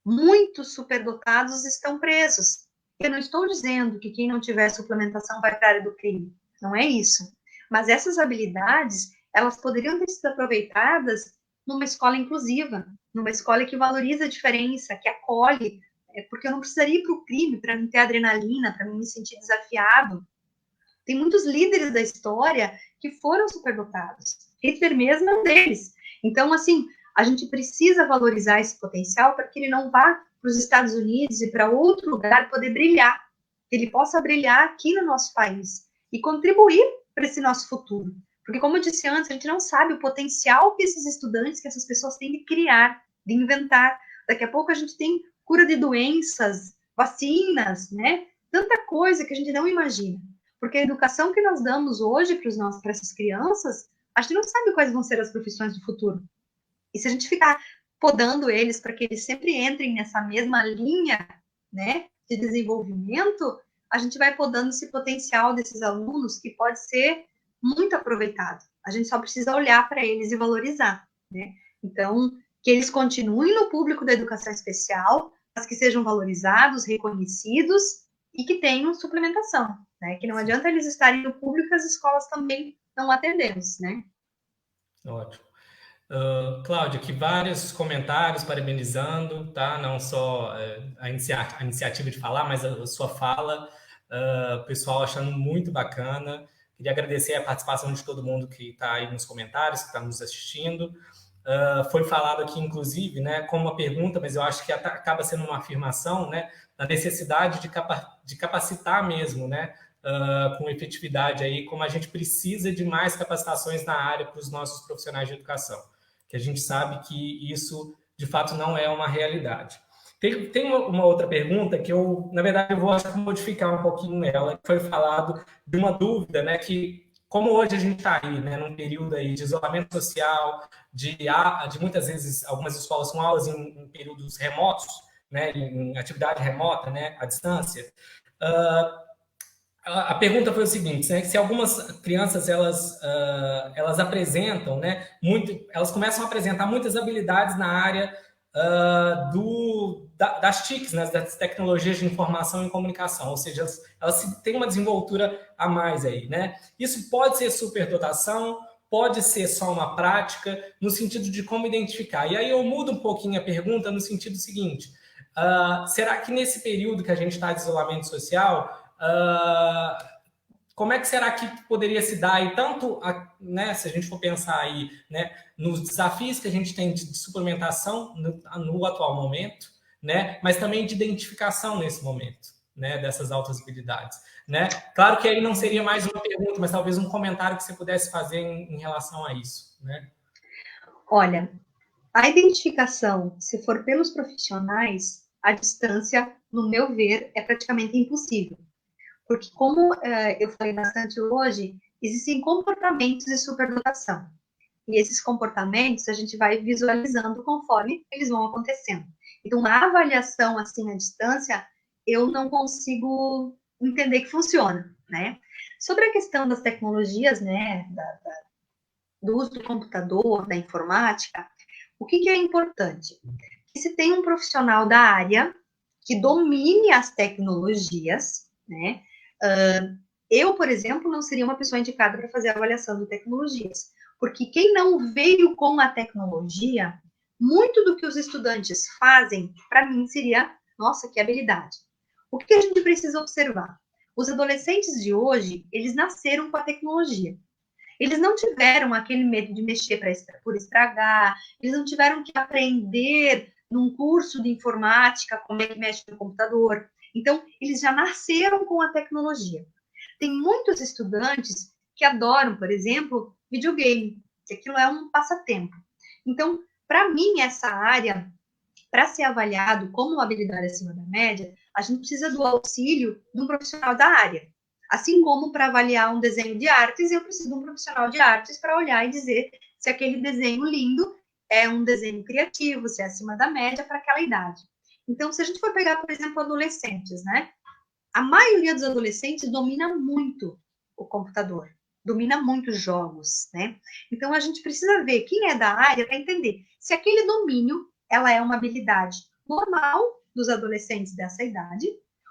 Muitos superdotados estão presos. Eu não estou dizendo que quem não tiver suplementação vai para a área do crime. Não é isso. Mas essas habilidades, elas poderiam ter sido aproveitadas numa escola inclusiva, numa escola que valoriza a diferença, que acolhe, porque eu não precisaria ir para o crime para me ter adrenalina, para me sentir desafiado. Tem muitos líderes da história que foram superdotados. Hitler mesmo é um deles. Então, assim, a gente precisa valorizar esse potencial para que ele não vá para os Estados Unidos e para outro lugar poder brilhar, que ele possa brilhar aqui no nosso país e contribuir para esse nosso futuro. Porque, como eu disse antes, a gente não sabe o potencial que esses estudantes, que essas pessoas têm de criar, de inventar. Daqui a pouco a gente tem cura de doenças, vacinas, né? Tanta coisa que a gente não imagina. Porque a educação que nós damos hoje para essas crianças, a gente não sabe quais vão ser as profissões do futuro. E se a gente ficar podando eles para que eles sempre entrem nessa mesma linha, né, de desenvolvimento, a gente vai podando esse potencial desses alunos que pode ser muito aproveitado. A gente só precisa olhar para eles e valorizar, né? Então, que eles continuem no público da educação especial, mas que sejam valorizados, reconhecidos e que tenham suplementação, né? Que não adianta eles estarem no público, as escolas também não atendemos, né? Ótimo. Cláudia, aqui vários comentários parabenizando, tá? Não só a iniciativa de falar, mas a sua fala. O pessoal achando muito bacana. Queria agradecer a participação de todo mundo que está aí nos comentários, que está nos assistindo. Foi falado aqui, inclusive, né, como uma pergunta, mas eu acho que acaba sendo uma afirmação, né, da necessidade de capacitar mesmo, né, com efetividade aí, como a gente precisa de mais capacitações na área para os nossos profissionais de educação, que a gente sabe que isso, de fato, não é uma realidade. Tem uma outra pergunta que eu, na verdade, eu vou modificar um pouquinho nela, que foi falado de uma dúvida, né, que como hoje a gente está aí, né, num período aí de isolamento social, de muitas vezes algumas escolas com aulas em períodos remotos, né, em atividade remota, né, à distância, a pergunta foi o seguinte, né, que se algumas crianças elas apresentam, né, elas começam a apresentar muitas habilidades na área das TICs, né, das tecnologias de informação e comunicação, ou seja, elas têm uma desenvoltura a mais aí, né? Isso pode ser superdotação, pode ser só uma prática, no sentido de como identificar. E aí eu mudo um pouquinho a pergunta no sentido seguinte, será que nesse período que a gente está de isolamento social, como é que será que poderia se dar aí, tanto, né, se a gente for pensar aí, né, nos desafios que a gente tem de suplementação no atual momento, né, mas também de identificação nesse momento, né, dessas altas habilidades, né? Claro que aí não seria mais uma pergunta, mas talvez um comentário que você pudesse fazer em relação a isso, né? Olha, a identificação, se for pelos profissionais, a distância, no meu ver, é praticamente impossível. Porque, como eu falei bastante hoje, existem comportamentos de superdotação. E esses comportamentos a gente vai visualizando conforme eles vão acontecendo. Então, a avaliação assim à distância, eu não consigo entender que funciona, né? Sobre a questão das tecnologias, né, do uso do computador, da informática, o que é importante? Que se tem um profissional da área que domine as tecnologias, né? Eu, por exemplo, não seria uma pessoa indicada para fazer a avaliação de tecnologias, porque quem não veio com a tecnologia, muito do que os estudantes fazem, para mim, seria, nossa, que habilidade. O que a gente precisa observar? Os adolescentes de hoje, eles nasceram com a tecnologia. Eles não tiveram aquele medo de mexer por estragar, eles não tiveram que aprender num curso de informática como é que mexe no computador. Então, eles já nasceram com a tecnologia. Tem muitos estudantes que adoram, por exemplo, videogame, que aquilo é um passatempo. Então, para mim, essa área para ser avaliado como uma habilidade acima da média, a gente precisa do auxílio de um profissional da área. Assim como para avaliar um desenho de artes, eu preciso de um profissional de artes para olhar e dizer se aquele desenho lindo é um desenho criativo, se é acima da média para aquela idade. Então, se a gente for pegar, por exemplo, adolescentes, né? A maioria dos adolescentes domina muito o computador, domina muito os jogos, né? Então, a gente precisa ver quem é da área para entender se aquele domínio ela é uma habilidade normal dos adolescentes dessa idade,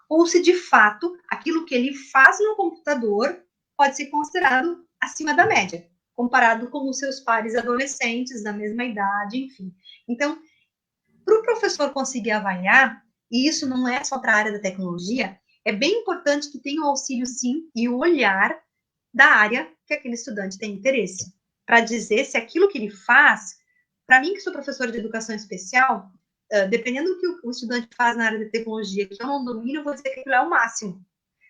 ou se de fato aquilo que ele faz no computador pode ser considerado acima da média, comparado com os seus pares adolescentes da mesma idade, enfim. Então, para o professor conseguir avaliar, e isso não é só para a área da tecnologia, é bem importante que tenha o auxílio, sim, e o olhar da área que aquele estudante tem interesse, para dizer se aquilo que ele faz, para mim que sou professora de educação especial, dependendo do que o estudante faz na área da tecnologia, que eu não domino, eu vou dizer que aquilo é o máximo.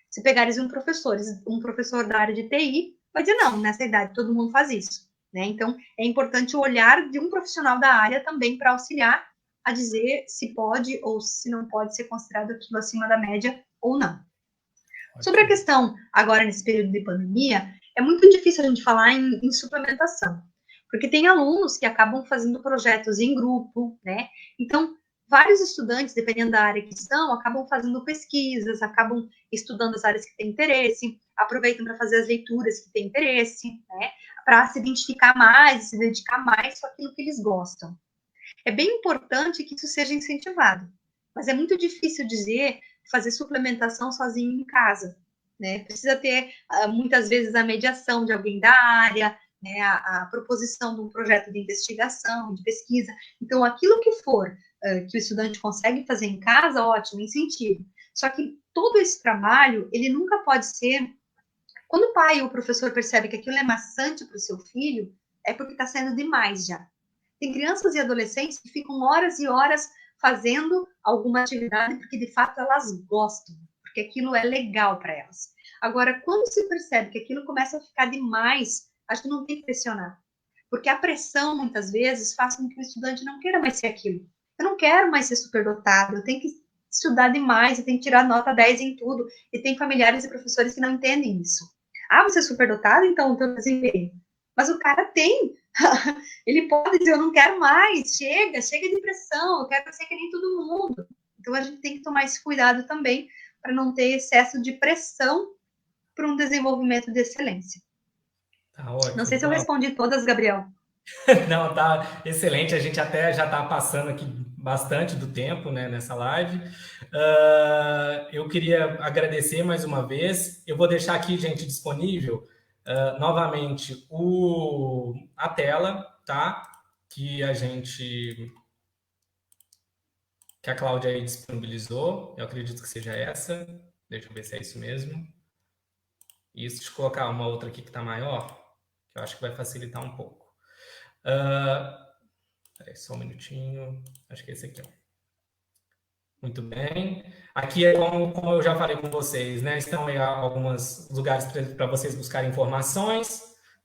Se pegares um professor da área de TI, vai dizer, não, nessa idade todo mundo faz isso. Né? Então, é importante o olhar de um profissional da área também para auxiliar a dizer se pode ou se não pode ser considerado aquilo acima da média ou não. Sobre a questão, agora nesse período de pandemia, é muito difícil a gente falar em suplementação, porque tem alunos que acabam fazendo projetos em grupo, né? Então, vários estudantes, dependendo da área que estão, acabam fazendo pesquisas, acabam estudando as áreas que têm interesse, aproveitam para fazer as leituras que têm interesse, né? Para se identificar mais, se dedicar mais com aquilo que eles gostam. É bem importante que isso seja incentivado, mas é muito difícil dizer fazer suplementação sozinho em casa, né? Precisa ter, muitas vezes, a mediação de alguém da área, né? A proposição de um projeto de investigação, de pesquisa. Então, aquilo que for que o estudante consegue fazer em casa, ótimo, incentivo. Só que todo esse trabalho, ele nunca pode ser... Quando o pai ou o professor percebe que aquilo é maçante para o seu filho, é porque está sendo demais já. Tem crianças e adolescentes que ficam horas e horas fazendo alguma atividade porque, de fato, elas gostam, porque aquilo é legal para elas. Agora, quando se percebe que aquilo começa a ficar demais, a gente não tem que pressionar. Porque a pressão, muitas vezes, faz com que o estudante não queira mais ser aquilo. Eu não quero mais ser superdotado, eu tenho que estudar demais, eu tenho que tirar nota 10 em tudo. E tem familiares e professores que não entendem isso. Ah, você é superdotado? Então, o teu desempenho. Mas o cara tem. Ele pode dizer, eu não quero mais, chega de pressão, eu quero ser que nem todo mundo. Então, a gente tem que tomar esse cuidado também para não ter excesso de pressão para um desenvolvimento de excelência. Tá ótimo. Não sei se eu respondi todas, Gabriel. Não, tá excelente. A gente até já está passando aqui bastante do tempo, né, nessa live. Eu queria agradecer mais uma vez. Eu vou deixar aqui, gente, disponível novamente a tela, tá? Que a Cláudia aí disponibilizou. Eu acredito que seja essa. Deixa eu ver se é isso mesmo. Isso, deixa eu colocar uma outra aqui que está maior, que eu acho que vai facilitar um pouco. Peraí, só um minutinho. Acho que é esse aqui, ó. Muito bem. Aqui é como eu já falei com vocês, né? Estão aí alguns lugares para vocês buscarem informações,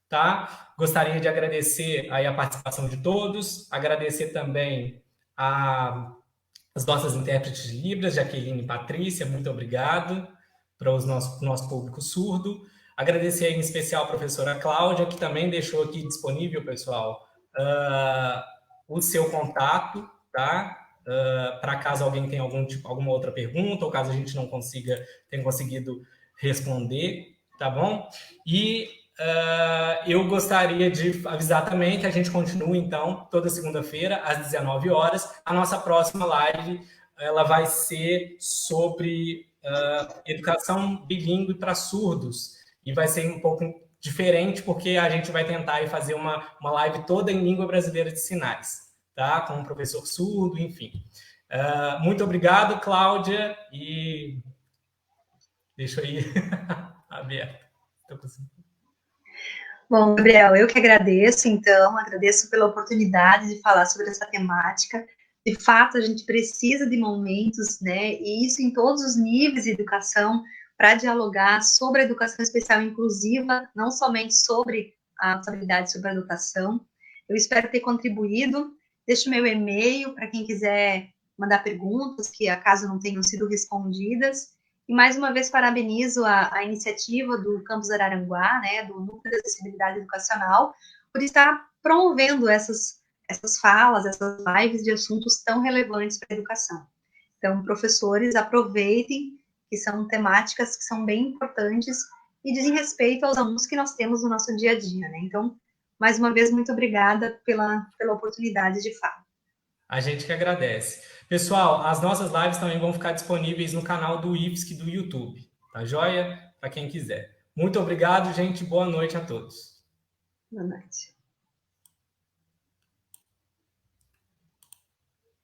tá? Gostaria de agradecer aí a participação de todos, agradecer também as nossas intérpretes de Libras, Jaqueline e Patrícia, muito obrigado para o nosso público surdo. Agradecer em especial a professora Cláudia, que também deixou aqui disponível, pessoal, o seu contato, tá? Para caso alguém tenha alguma outra pergunta, ou caso a gente não tenha conseguido responder, tá bom? E eu gostaria de avisar também que a gente continua, então, toda segunda-feira, às 19 horas. A nossa próxima live ela vai ser sobre educação bilíngue para surdos, e vai ser um pouco diferente, porque a gente vai tentar fazer uma live toda em língua brasileira de sinais, tá? Com um professor surdo, enfim. Muito obrigado, Cláudia, e deixa aí aberto. Bom, Gabriel, eu que agradeço, então, agradeço pela oportunidade de falar sobre essa temática. De fato, a gente precisa de momentos, né, e isso em todos os níveis de educação, para dialogar sobre a educação especial inclusiva, não somente sobre a habilidade sobre a educação. Eu espero ter contribuído. Deixo meu e-mail para quem quiser mandar perguntas que acaso não tenham sido respondidas. E mais uma vez parabenizo a iniciativa do Campus Araranguá, né, do Núcleo de Acessibilidade Educacional, por estar promovendo essas falas, essas lives de assuntos tão relevantes para a educação. Então, professores, aproveitem, que são temáticas que são bem importantes e dizem respeito aos alunos que nós temos no nosso dia a dia, né? Então, mais uma vez, muito obrigada pela oportunidade de fala. A gente que agradece. Pessoal, as nossas lives também vão ficar disponíveis no canal do IFSC do YouTube. Tá joia? Para quem quiser. Muito obrigado, gente. Boa noite a todos. Boa noite.